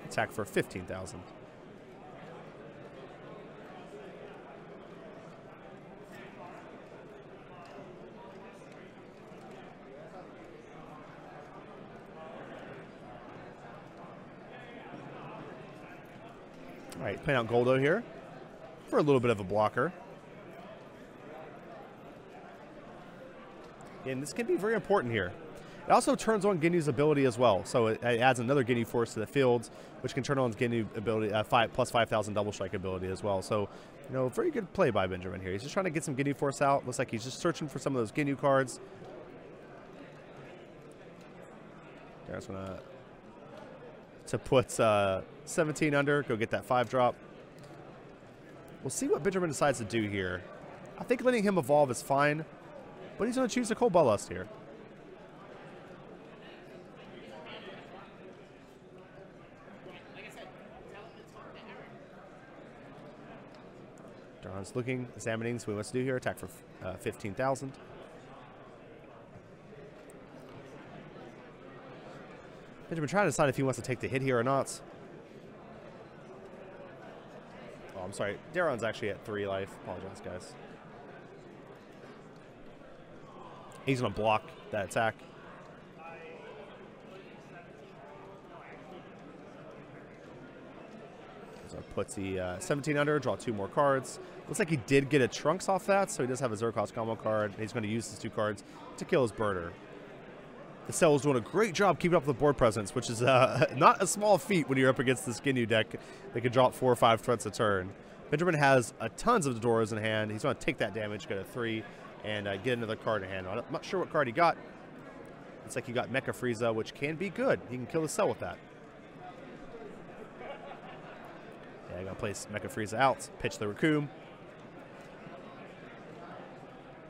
Attack for 15,000. All right, playing out Goldo here for a little bit of a blocker. And this can be very important here. It also turns on Ginyu's ability as well, so it adds another Ginyu force to the field, which can turn on Ginyu ability, plus 5,000 double strike ability as well. So, you know, very good play by Benjamin here. He's just trying to get some Ginyu force out. Looks like he's just searching for some of those Ginyu cards. There's gonna put 17 under, go get that 5-drop. We'll see what Benjamin decides to do here. I think letting him evolve is fine, but he's going to choose a Cold Bloodlust here. Dairon's looking, examining, so what he wants to do here. Attack for 15,000. Benjamin trying to decide if he wants to take the hit here or not. Oh, I'm sorry. Dairon's actually at 3 life. Apologize, guys. He's going to block that attack. So puts the 17 under, draw 2 more cards. Looks like he did get a Trunks off that, so he does have a Zerkos combo card. He's going to use his 2 cards to kill his birder. The Cell is doing a great job keeping up with the board presence, which is not a small feat when you're up against this Ginyu deck. They can drop 4 or 5 threats a turn. Benjamin has tons of Dodoras in hand. He's going to take that damage, go to 3, and get another card in hand. I'm not sure what card he got. It's like he got Mecha Frieza, which can be good. He can kill the Cell with that. Yeah, I'm going to place Mecha Frieza out, pitch the Raccoon,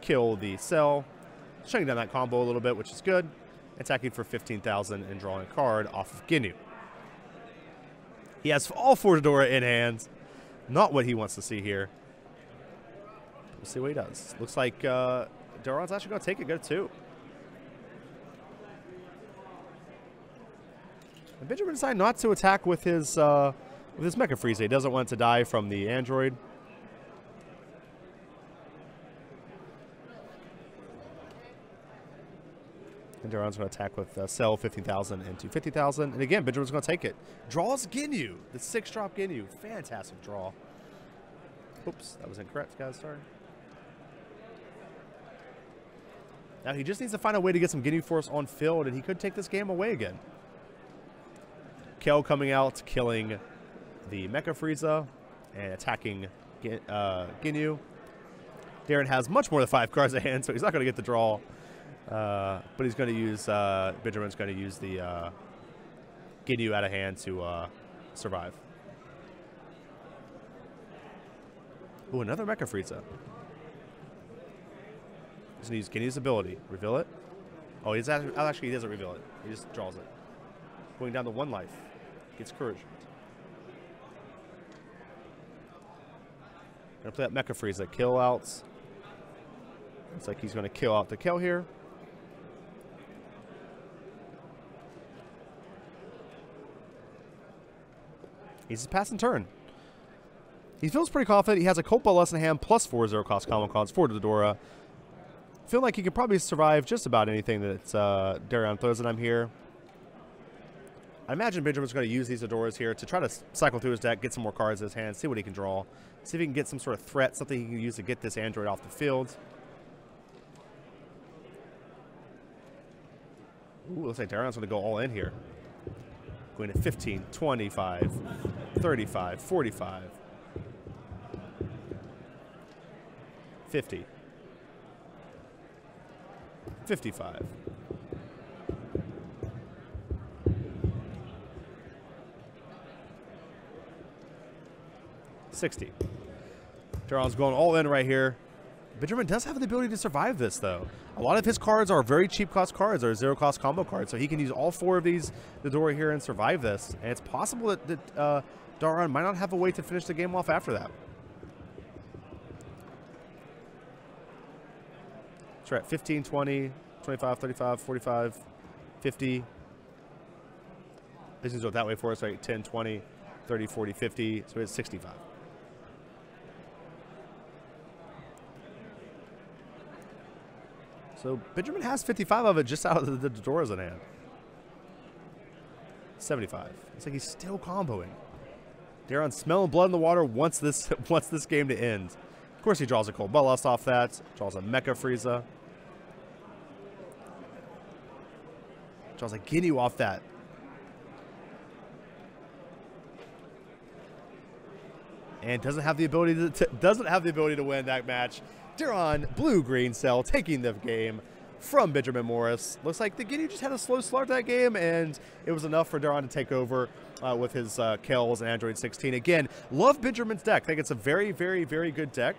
kill the Cell, shutting down that combo a little bit, which is good. Attacking for 15,000 and drawing a card off of Ginyu. He has all 4 Dodora in hand. Not what he wants to see here. We'll see what he does. Looks like Dairon's actually going to take it, go to 2. And Benjamin decided not to attack with his Mecha Frieza. He doesn't want to die from the Android. And Dairon's going to attack with Cell 15,000 into 50,000. And again, Benjamin's going to take it. Draws Ginyu. The 6-drop Ginyu. Fantastic draw. Oops, that was incorrect, guys. Sorry. Now he just needs to find a way to get some Ginyu Force on field, and he could take this game away again. Kel coming out, killing the Mecha Frieza, and attacking Ginyu. Dairon has much more than 5 cards in hand, so he's not going to get the draw. But he's going to use, Benjamin's going to use the Ginyu out of hand to survive. Ooh, another Mecha Frieza. He's going to use Ginyu's ability. Reveal it. Oh, actually, he doesn't reveal it. He just draws it. Going down to 1 life. Gets Courage. Going to play that Mecha Frieza. Kill outs. Looks like he's going to kill out the Kel here. He's just passing turn. He feels pretty confident. He has a Cold Bloodlust in hand plus 4 0-cost combo cards for Dodora. Feel like he could probably survive just about anything that Dairon throws at him here. I imagine Benjamin's going to use these Dodoras here to try to cycle through his deck, get some more cards in his hand, see what he can draw. See if he can get some sort of threat, something he can use to get this android off the field. Ooh, looks like Dairon's going to go all in here. Going to 15, 25, 35, 45, 50, 55. 60. Dairon's going all in right here. Benjamin does have the ability to survive this, though. A lot of his cards are very cheap cost cards, or 0-cost combo cards, so he can use all 4 of these Dodora here and survive this. And it's possible that Dairon might not have a way to finish the game off after that. So we're at 15, 20, 25, 35, 45, 50. This is go that way for us, right? 10, 20, 30, 40, 50. So it's 65. So Benjamin has 55 of it just out of the Dodoras in hand. 75. It's like he's still comboing. Dairon smelling blood in the water wants this game to end. Of course he draws a Cold Bloodlust off that. Draws a Mecha Frieza. Draws a Ginyu off that. And doesn't have the ability to win that match. Dairon, blue-green cell, taking the game from Benjamin Morris. Looks like the Ginyu just had a slow start that game, and it was enough for Dairon to take over with his Kells and Android 16. Again, love Benjamin's deck. I think it's a very, very, very good deck.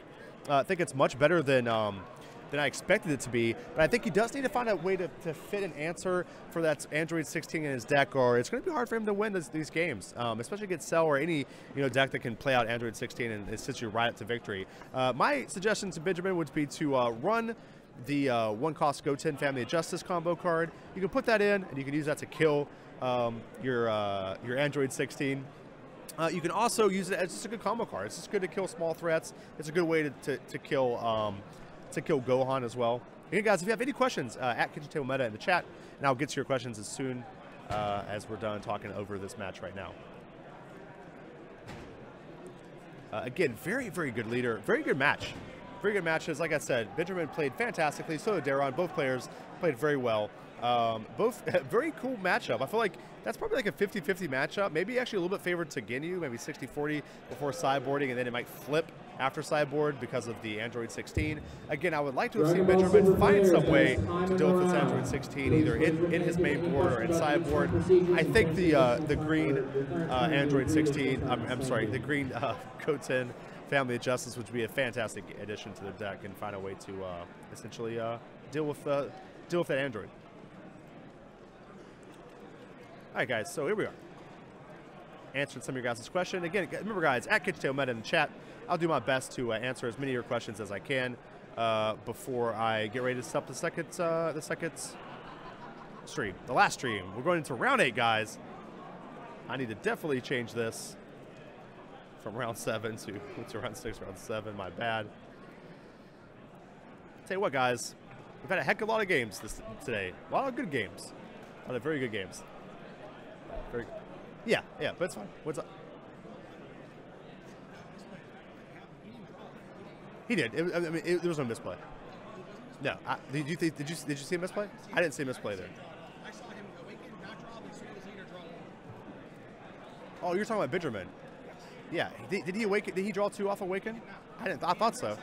I think it's much better than I expected it to be, but I think he does need to find a way to fit an answer for that Android 16 in his deck, or it's going to be hard for him to win these games, especially against Cell or any deck that can play out Android 16 and sits you right up to victory. My suggestion to Benjamin would be to run the 1-cost Goten Family of Justice combo card. You can put that in, and you can use that to kill your Android 16. You can also use it as just a good combo card. It's just good to kill small threats. It's a good way to kill Gohan as well. Hey guys, if you have any questions, at KitchenTableMeta in the chat, and I'll get to your questions as soon as we're done talking over this match right now. Again, very, very good leader. Very good match. Very good matches. Like I said, Benjamin played fantastically. So did Dairon. Both players played very well. Both very cool matchup. I feel like that's probably like a 50-50 matchup. Maybe actually a little bit favored to Ginyu, maybe 60-40 before sideboarding, and then it might flip after sideboard because of the Android 16. Again, I would like to have seen Benjamin find some way to deal with this Android 16, either in his main board or in sideboard. I think the green Android 16, I'm sorry, the green Goten Family of Justice would be a fantastic addition to the deck and find a way to essentially deal with that Android. All right, guys, so here we are. Answered some of your guys' questions. Again, remember, guys, at KitchenTableMeta in the chat, I'll do my best to answer as many of your questions as I can before I get ready to stop the second stream, the last stream. We're going into round 8, guys. I need to definitely change this from round 7 to round 6, round 7. My bad. Tell you what, guys, we've had a heck of a lot of games today. A lot of good games. A lot of very good games. Very good. Yeah, but it's fine. What's up? He did. There was no misplay. No. Did you see a misplay? I didn't see a misplay there. I saw him awaken, not draw, but as soon as leader draw. Oh, you're talking about Benjamin. Yeah. Did he awaken? Did he draw 2 off awaken? I thought so.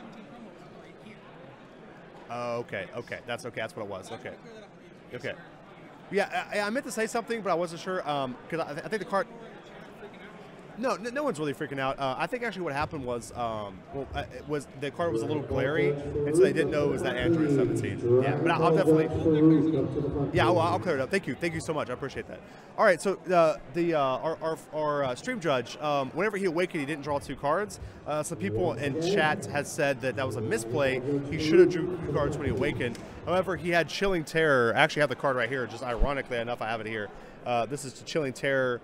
Oh, okay. That's okay. That's what it was. Okay. Yeah, I meant to say something, but I wasn't sure because I think the card. No one's really freaking out. I think actually what happened was, was the card was a little glary, and so they didn't know it was that Android 17. Yeah, but I'll definitely. Yeah, I'll clear it up. Thank you so much. I appreciate that. All right, so our stream judge, whenever he awakened, he didn't draw 2 cards. Some people in chat had said that was a misplay. He should have drew 2 cards when he awakened. However, he had Chilling Terror. I actually have the card right here. Just ironically enough, I have it here. This is the Chilling Terror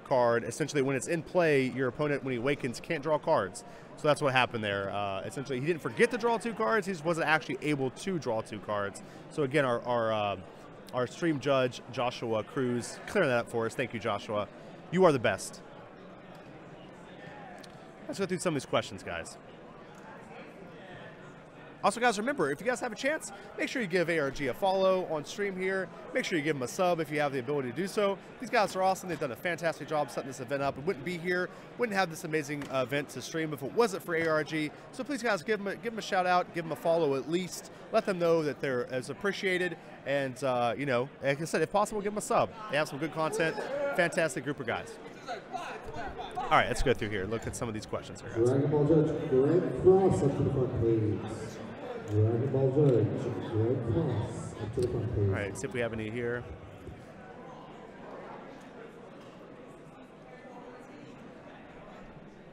card. Essentially, when it's in play, your opponent, when he awakens, can't draw cards. So that's what happened there. Essentially, he didn't forget to draw 2 cards. He just wasn't actually able to draw 2 cards. So again, our stream judge, Joshua Cruz, clearing that up for us. Thank you, Joshua. You are the best. Let's go through some of these questions, guys. Also, guys, remember, if you guys have a chance, make sure you give ARG a follow on stream here. Make sure you give them a sub if you have the ability to do so. These guys are awesome. They've done a fantastic job setting this event up. We wouldn't be here, wouldn't have this amazing event to stream if it wasn't for ARG. So please, guys, give them a shout out, give them a follow at least. Let them know that they're as appreciated. And, you know, like I said, if possible, give them a sub. They have some good content. Fantastic group of guys. All right, let's go through here. Look at some of these questions here, guys. Dragon Ball Judge, Greg Cross up to the front page. Dragon Ball Judge, Greg Cross up to the front page. All right, see if we have any here.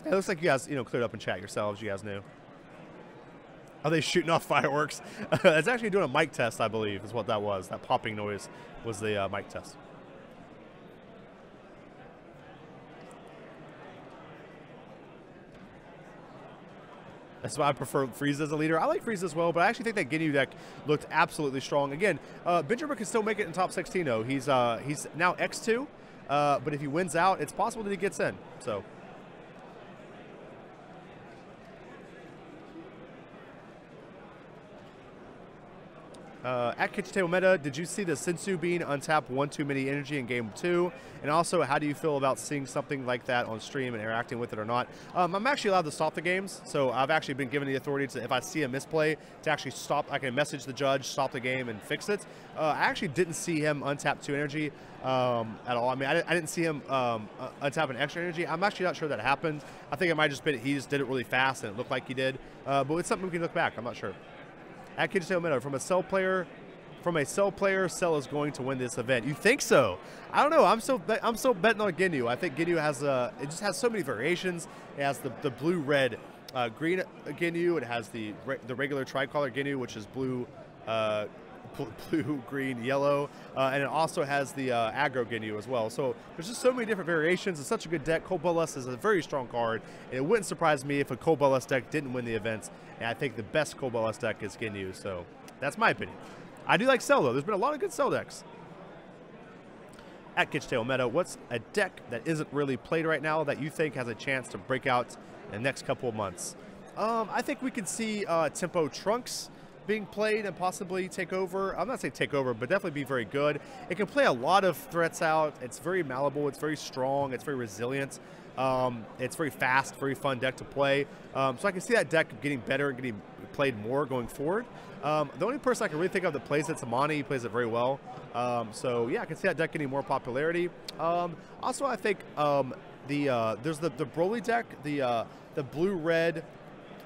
It looks like you guys, you know, cleared up in chat yourselves. You guys knew. Are they shooting off fireworks? It's actually doing a mic test, I believe, is what that was. That popping noise was the mic test. That's why I prefer Frieza as a leader. I like Frieza as well, but I actually think that Ginyu deck looked absolutely strong. Again, Benjamin can still make it in top 16, though. He's now X2, but if he wins out, it's possible that he gets in. So. At KitchenTableMeta, did you see the Sensu Bean untap 1 too many energy in game 2? And also, how do you feel about seeing something like that on stream and interacting with it or not? I'm actually allowed to stop the games, so I've actually been given the authority to, if I see a misplay, to actually stop. I can message the judge, stop the game, and fix it. I actually didn't see him untap 2 energy at all. I mean, I didn't see him untap an extra energy. I'm actually not sure that happened. I think it might just been he just did it really fast and it looked like he did. But it's something we can look back. I'm not sure. At KitchenTableMeta, from a cell player, Cell is going to win this event. You think so? I don't know. I'm still betting on Ginyu. I think Ginyu has it just has so many variations. It has the blue, red, green Ginyu. It has the regular tricolor Ginyu, which is blue, blue, green, yellow, and it also has the Aggro Ginyu as well. So there's just so many different variations. It's such a good deck. Cold Bloodlust is a very strong card, and it wouldn't surprise me if a Cold Bloodlust deck didn't win the events. And I think the best Cold Bloodlust deck is Ginyu. So that's my opinion. I do like Cell, though. There's been a lot of good Cell decks. At KitchenTableMeta, what's a deck that isn't really played right now that you think has a chance to break out in the next couple of months? I think we could see Tempo Trunks being played and possibly take over. I'm not saying take over, but definitely be very good. It can play a lot of threats out. It's very malleable. It's very strong. It's very resilient. It's very fast, very fun deck to play. So I can see that deck getting better and getting played more going forward. The only person I can really think of that plays it's Amani. He plays it very well. So yeah, I can see that deck getting more popularity. Also, I think there's the Broly deck, the blue-red,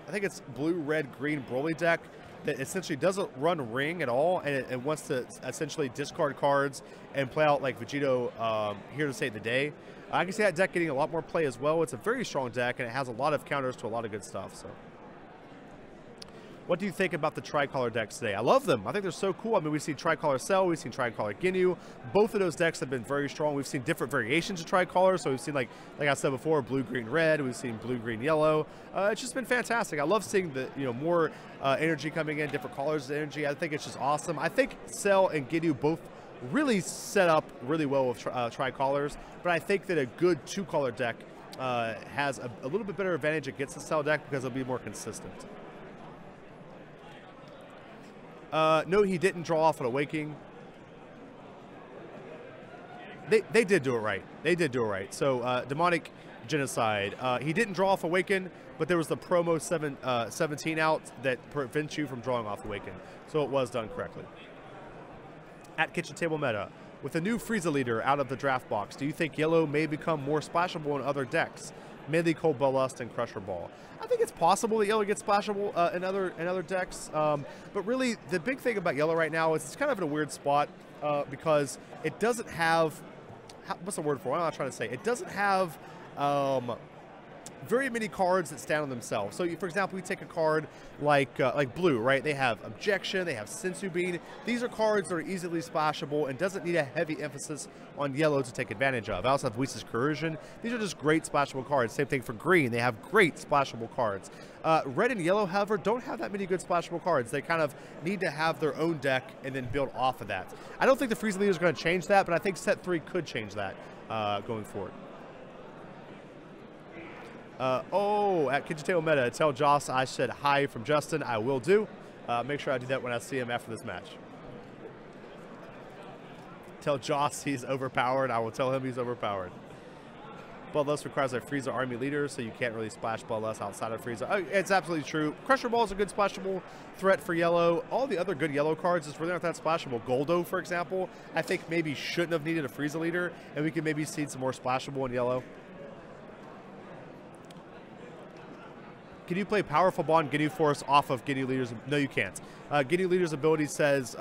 I think it's blue-red-green Broly deck that essentially doesn't run Ring at all, and it wants to essentially discard cards and play out like Vegito Here to Save the Day. I can see that deck getting a lot more play as well. It's a very strong deck, and it has a lot of counters to a lot of good stuff. So, what do you think about the Tricolor decks today? I love them. I think they're so cool. I mean, we've seen Tricolor Cell, we've seen Tricolor Ginyu. Both of those decks have been very strong. We've seen different variations of Tricolor. So we've seen, like I said before, blue, green, red. We've seen blue, green, yellow. It's just been fantastic. I love seeing the more energy coming in, different colors of energy. I think it's just awesome. I think Cell and Ginyu both really set up really well with Tricolors, but I think that a good two-color deck has a little bit better advantage against the Cell deck because it'll be more consistent. No, he didn't draw off an Awakening. They did do it right. They did do it right. So, Demonic Genocide. He didn't draw off Awaken, but there was the promo 17 out that prevents you from drawing off Awaken. So it was done correctly. At KitchenTableMeta, with a new Frieza leader out of the draft box, do you think yellow may become more splashable in other decks? Mainly Cold Bloodlust and Crusher Ball. I think it's possible that yellow gets splashable in other decks, but really the big thing about yellow right now is it's kind of in a weird spot because it doesn't have what's the word for it? I'm not trying to say it doesn't have very many cards that stand on themselves. So, for example, we take a card like blue, right? They have Objection, they have Sensu Bean. These are cards that are easily splashable and doesn't need a heavy emphasis on yellow to take advantage of. I also have Whistle's Coercion. These are just great splashable cards. Same thing for green. They have great splashable cards. Red and yellow, however, don't have that many good splashable cards. They kind of need to have their own deck and then build off of that. I don't think the Frieza Leader is going to change that, but I think set 3 could change that going forward. At KitchenTableMeta, tell Joss I said hi from Justin. I will do. Make sure I do that when I see him after this match. Tell Joss he's overpowered. I will tell him he's overpowered. Bloodlust requires a Frieza army leader, so you can't really splash Bloodlust outside of Frieza. Oh, it's absolutely true. Crusher Ball is a good splashable threat for yellow. All the other good yellow cards is really not that splashable. Goldo, for example, I think maybe shouldn't have needed a Frieza leader, and we can maybe see some more splashable in yellow. Can you play Powerful Bond Ginyu Force off of Ginyu Leader's? No, you can't. Ginyu Leader's ability says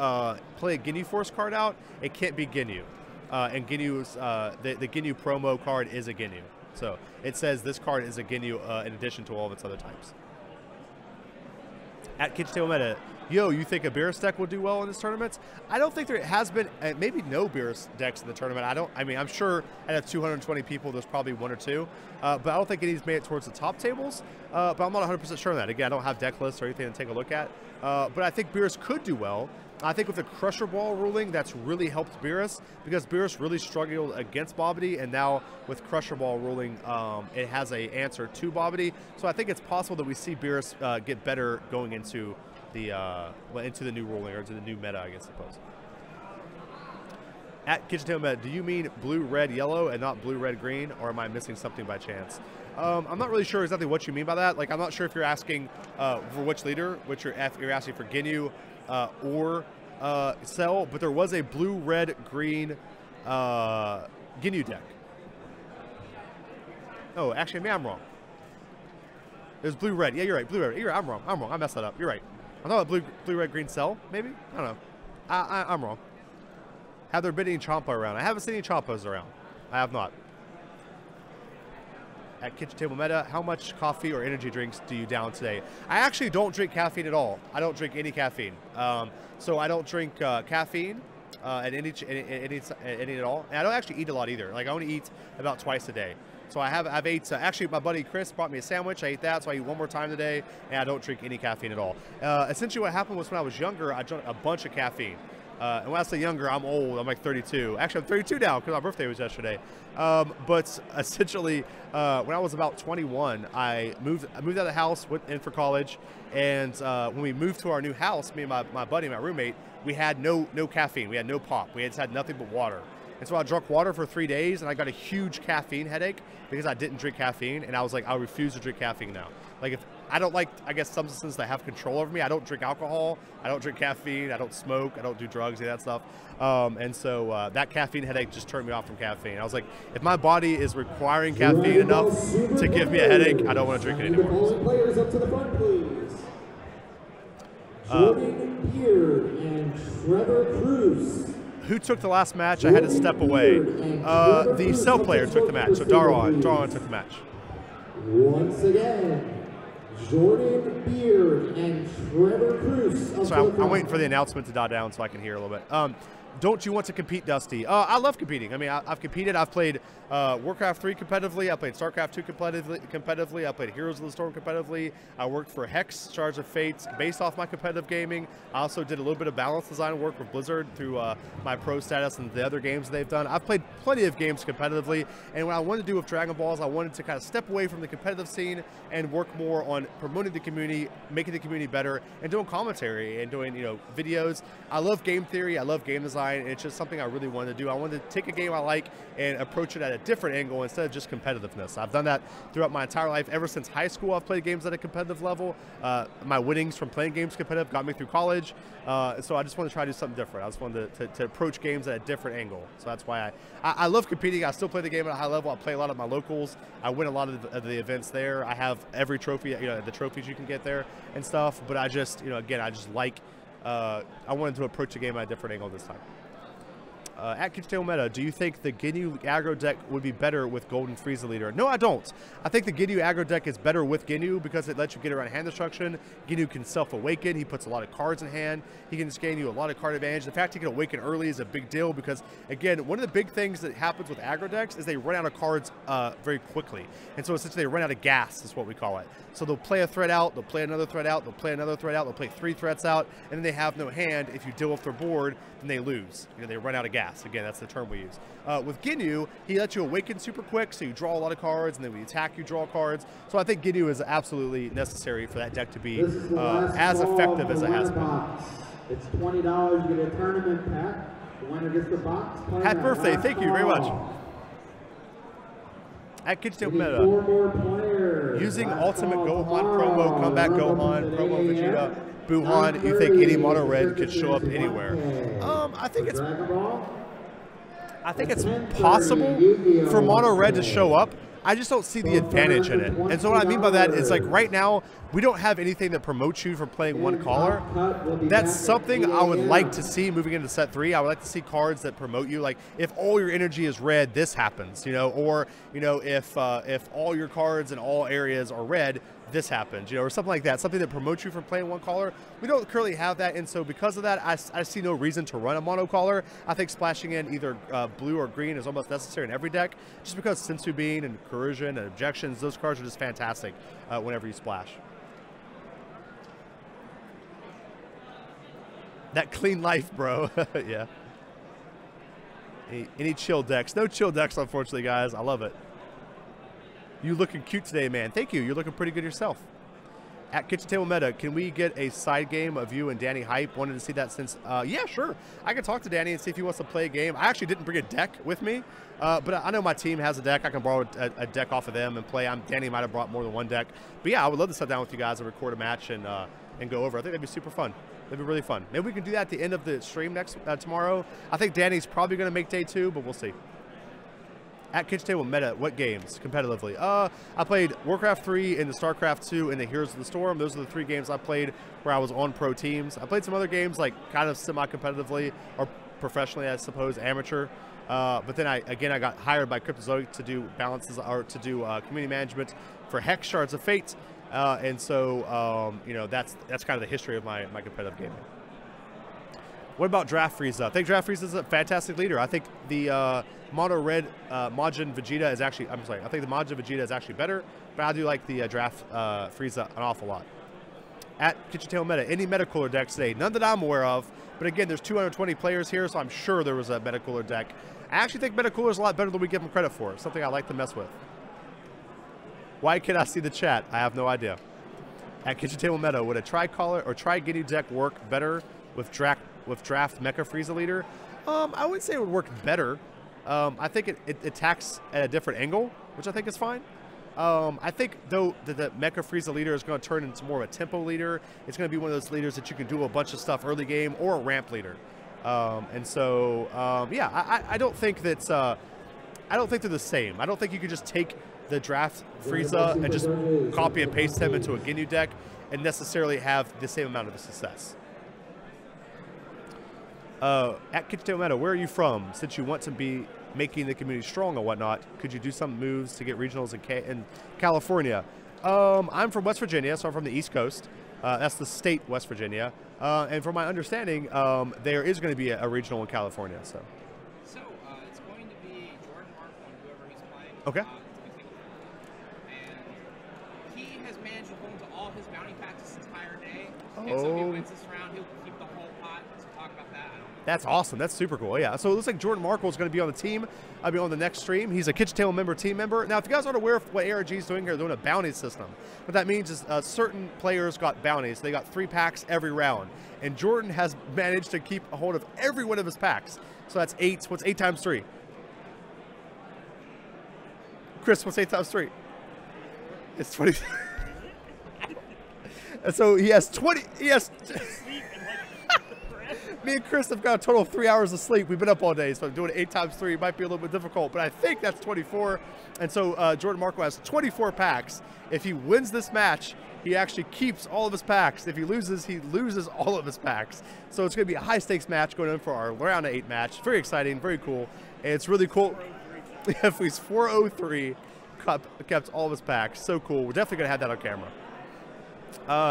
play a Ginyu Force card out. It can't be Ginyu. And Ginyu's, the Ginyu promo card is a Ginyu. So it says this card is a Ginyu in addition to all of its other types. At KitchenTableMeta, yo, you think a Beerus deck will do well in this tournament? I don't think there has been, maybe no Beerus decks in the tournament. I mean, I'm sure out of 220 people, there's probably 1 or 2. But I don't think anybody's made it towards the top tables. But I'm not 100% sure on that. Again, I don't have deck lists or anything to take a look at. But I think Beerus could do well. I think with the Crusher Ball ruling, that's really helped Beerus, because Beerus really struggled against Bobbity, and now with Crusher Ball ruling, it has an answer to Bobbity. So I think it's possible that we see Beerus get better going into the new ruling, or into the new meta, I guess, I suppose. At KitchenTableMeta, do you mean blue, red, yellow, and not blue, red, green, or am I missing something by chance? I'm not really sure exactly what you mean by that. Like, I'm not sure if you're asking for which leader, which you're asking for Ginyu or Cell, but there was a blue, red, green Ginyu deck. Oh, actually, maybe I'm wrong. It was blue, red. Yeah, you're right. Blue, red. You're right. I'm wrong. I messed that up. You're right. I thought blue, red, green Cell, maybe? I don't know. I'm wrong. Have there been any Champa around? I haven't seen any Champas around. I have not. At KitchenTableMeta, how much coffee or energy drinks do you down today? I actually don't drink caffeine at all. I don't drink any caffeine. So I don't drink caffeine at any at all. And I don't actually eat a lot either. Like, I only eat about twice a day. So I've ate, actually my buddy Chris brought me a sandwich. I ate that, so I eat one more time today, and I don't drink any caffeine at all. Essentially what happened was when I was younger, I drank a bunch of caffeine. And when I say younger, I'm old. I'm like 32. Actually, I'm 32 now because my birthday was yesterday. But essentially, when I was about 21, I moved out of the house, went in for college, and when we moved to our new house, me and my buddy, my roommate, we had no caffeine. We had no pop. We had nothing but water. And so I drank water for 3 days, and I got a huge caffeine headache because I didn't drink caffeine, and I was like, I refuse to drink caffeine now. Like, if I don't like, I guess, substances that have control over me. I don't drink alcohol. I don't drink caffeine. I don't smoke. I don't do drugs, any of that stuff. And so that caffeine headache just turned me off from caffeine. I was like, if my body is requiring caffeine enough to give me a headache, I don't want to drink it anymore. Players up to the front, please. Jordan Beard and Trevor Cruz. Who took the last match? I had to step away. The Cell player took the match, so Dairon took the match. Once again, Jordan Beard and Trevor Cruz. So I'm waiting for the announcement to die down so I can hear a little bit. Don't you want to compete, Dusty? I love competing. I mean, I've competed. I've played Warcraft 3 competitively. I played StarCraft 2 competitively. I played Heroes of the Storm competitively. I worked for Hex, Shards of Fate, based off my competitive gaming. I also did a little bit of balance design work with Blizzard through my pro status and the other games they've done. I've played plenty of games competitively, and what I wanted to do with Dragon Balls, I wanted to kind of step away from the competitive scene and work more on promoting the community, making the community better, and doing commentary and doing, you know, videos. I love game theory. I love game design. And it's just something I really wanted to do. I wanted to take a game I like and approach it at a different angle instead of just competitiveness. I've done that throughout my entire life. Ever since high school, I've played games at a competitive level. My winnings from playing games competitive got me through college. So I just wanted to try to do something different. I just wanted to approach games at a different angle. So that's why I love competing. I still play the game at a high level. I play a lot of my locals. I win a lot of the events there. I have every trophy, you know, the trophies you can get there and stuff. But I just, you know, again, I just like, I wanted to approach the game at a different angle this time. at KitchenTableMeta, do you think the Ginyu aggro deck would be better with Golden Frieza Leader? No, I don't. I think the Ginyu aggro deck is better with Ginyu because it lets you get around hand destruction. Ginyu can self-awaken. He puts a lot of cards in hand. He can just gain you a lot of card advantage. The fact he can awaken early is a big deal because, again, one of the big things that happens with aggro decks is they run out of cards very quickly. And so essentially they run out of gas is what we call it. So they'll play a threat out, they'll play another threat out, they'll play another threat out, they'll play 3 threats out, and then they have no hand. If you deal with their board, then they lose. You know, they run out of gas. Again, that's the term we use. With Ginyu, he lets you awaken super quick, so you draw a lot of cards, and then when you attack, you draw cards. So I think Ginyu is absolutely necessary for that deck to be as effective as it has been. It's $20. You get a tournament pack. The winner gets the box. Happy birthday. Thank you very much. At KitchenTableMeta, using Ultimate Gohan promo, Comeback Gohan, promo Vegeta, Buhan, you think any mono red could show up anywhere? I think it's possible for mono red to show up. I just don't see the advantage in it. And so what I mean by that is, like, right now, we don't have anything that promotes you for playing one caller. That's something I would like to see moving into set 3. I would like to see cards that promote you. Like, if all your energy is red, this happens, you know, or, you know, if all your cards in all areas are red, this happens, you know, or something like that. Something that promotes you from playing one caller. We don't currently have that, and so because of that, I see no reason to run a mono caller. I think splashing in either blue or green is almost necessary in every deck, just because Sensu Bean and Corrosion and Objections, those cards are just fantastic whenever you splash. That clean life, bro. Yeah. Any chill decks? No chill decks, unfortunately, guys. I love it. You looking cute today, man. Thank you. You're looking pretty good yourself. At KitchenTableMeta, can we get a side game of you and Danny Hype? Wanted to see that since, yeah, sure. I can talk to Danny and see if he wants to play a game. I actually didn't bring a deck with me, but I know my team has a deck. I can borrow a deck off of them and play. Danny might have brought more than one deck. But yeah, I would love to sit down with you guys and record a match and go over. I think that'd be super fun. That'd be really fun. Maybe we can do that at the end of the stream tomorrow. I think Danny's probably going to make day 2, but we'll see. At KitchenTableMeta, what games competitively? I played Warcraft 3 and the StarCraft 2 and the Heroes of the Storm. Those are the 3 games I played where I was on pro teams. I played some other games like kind of semi-competitively or professionally, I suppose, amateur. But then I got hired by Cryptozoic to do balances or to do community management for Hex Shards of Fate. And so, you know, that's kind of the history of my competitive gaming. What about Draft Frieza? I think Draft Frieza is a fantastic leader. I think the Mono Red Majin Vegeta is actually, I think the Majin Vegeta is actually better, but I do like the Draft Frieza an awful lot. At KitchenTableMeta, any Metacooler decks today? None that I'm aware of, but again, there's 220 players here, so I'm sure there was a Metacooler deck. I actually think Metacooler is a lot better than we give them credit for. It's something I like to mess with. Why can't I see the chat? I have no idea. At KitchenTableMeta, would a Tricolor or Tri-Ginyu deck work better with Draft Mecha Frieza Leader? I would say it would work better. I think it attacks at a different angle, which I think is fine. I think, though, that the Mecha Frieza Leader is going to turn into more of a tempo leader. It's going to be one of those leaders that you can do a bunch of stuff early game, or a ramp leader. And so, yeah, I don't think that's I don't think they're the same. I don't think you could just take the Draft Frieza and just copy and paste them into a Ginyu deck and necessarily have the same amount of success. At KitchenTableMeta, where are you from? Since you want to be making the community strong and whatnot, could you do some moves to get regionals in California? I'm from West Virginia, so I'm from the East Coast. That's the state, West Virginia. And from my understanding, there is going to be a regional in California. So it's going to be Jordan Markle and whoever he's playing. Okay. And he has managed to hold to all his bounty packs this entire day. And so if he wins this round, he'll keep the whole pot. So talk about that. That's awesome. That's super cool. Yeah. So it looks like Jordan Markle is going to be on the team. I'll be on the next stream. He's a KitchenTableMeta team member. Now, if you guys aren't aware of what ARG is doing here, they're doing a bounty system. What that means is certain players got bounties. They got 3 packs every round. And Jordan has managed to keep a hold of every one of his packs. So that's 8. What's 8 times 3? Chris, what's 8 times 3? It's 20. And so he has 20. He has. Me and Chris have got a total of 3 hours of sleep. We've been up all day, so I'm doing 8 times 3. It might be a little bit difficult, but I think that's 24. And so Jordan Marco has 24 packs. If he wins this match, he actually keeps all of his packs. If he loses, he loses all of his packs. So it's going to be a high-stakes match going in for our round of 8 match. Very exciting, very cool. And it's really cool. If he's 403, kept all of his packs. So cool. We're definitely going to have that on camera.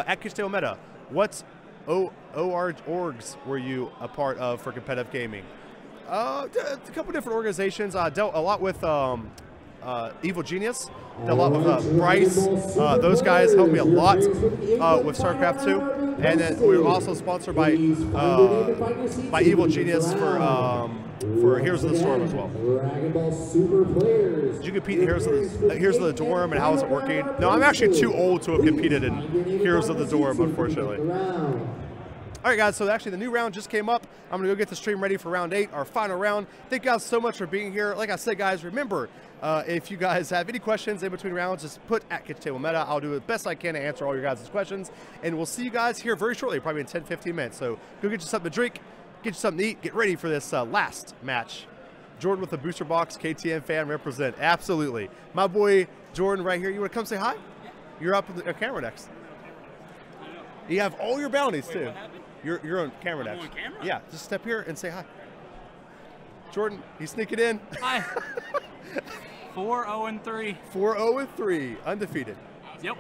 At KitchenTableMeta, what orgs were you a part of for competitive gaming? A couple different organizations. I dealt a lot with Evil Genius, dealt a lot with Bryce. Those guys helped me a lot with StarCraft 2. And then we were also sponsored by Evil Genius for Heroes of the Storm as well. Did you compete in Heroes of the Dorm, and how is it working? No, I'm actually too old to have competed in Heroes of the Dorm, unfortunately. All right, guys, so actually the new round just came up. I'm going to go get the stream ready for round 8, our final round. Thank you guys so much for being here. Like I said, guys, remember, if you guys have any questions in between rounds, just put at KitchenTableMeta. I'll do the best I can to answer all your guys' questions. And we'll see you guys here very shortly, probably in 10, 15 minutes. So go get you something to drink, get you something to eat, get ready for this last match. Jordan with the booster box, KTM fan represent. Absolutely. My boy Jordan right here. You want to come say hi? You're up in the camera next. You have all your bounties, too. You're on camera next. On camera? Yeah, just step here and say hi. Jordan, he's sneaking in. Hi. 4-0-3. 4-0-3, undefeated. Yep.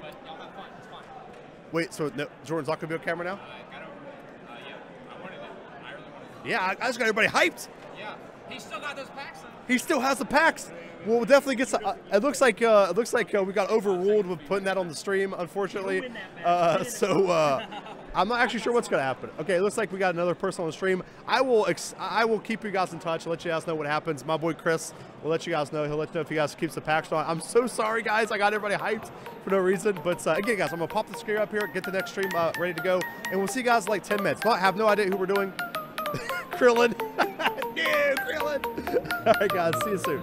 But y'all have fun. It's fine. Wait, so no, Jordan's not going to be on camera now? Yeah, I wanted it. I really wanted it. Yeah, I just got everybody hyped. Yeah, he still got those packs though. He still has the packs. Well, we'll definitely get some. It looks like we got overruled with putting that on the stream, unfortunately. I'm not actually sure what's going to happen. Okay, it looks like we got another person on the stream. I will keep you guys in touch and let you guys know what happens. My boy Chris will let you guys know. He'll let you know if you guys keeps the packs on. I'm so sorry, guys. I got everybody hyped for no reason. But again, guys, I'm going to pop the screen up here, get the next stream ready to go. And we'll see you guys in like 10 minutes. Well, I have no idea who we're doing. Krillin. No, Krillin. All right, guys. See you soon.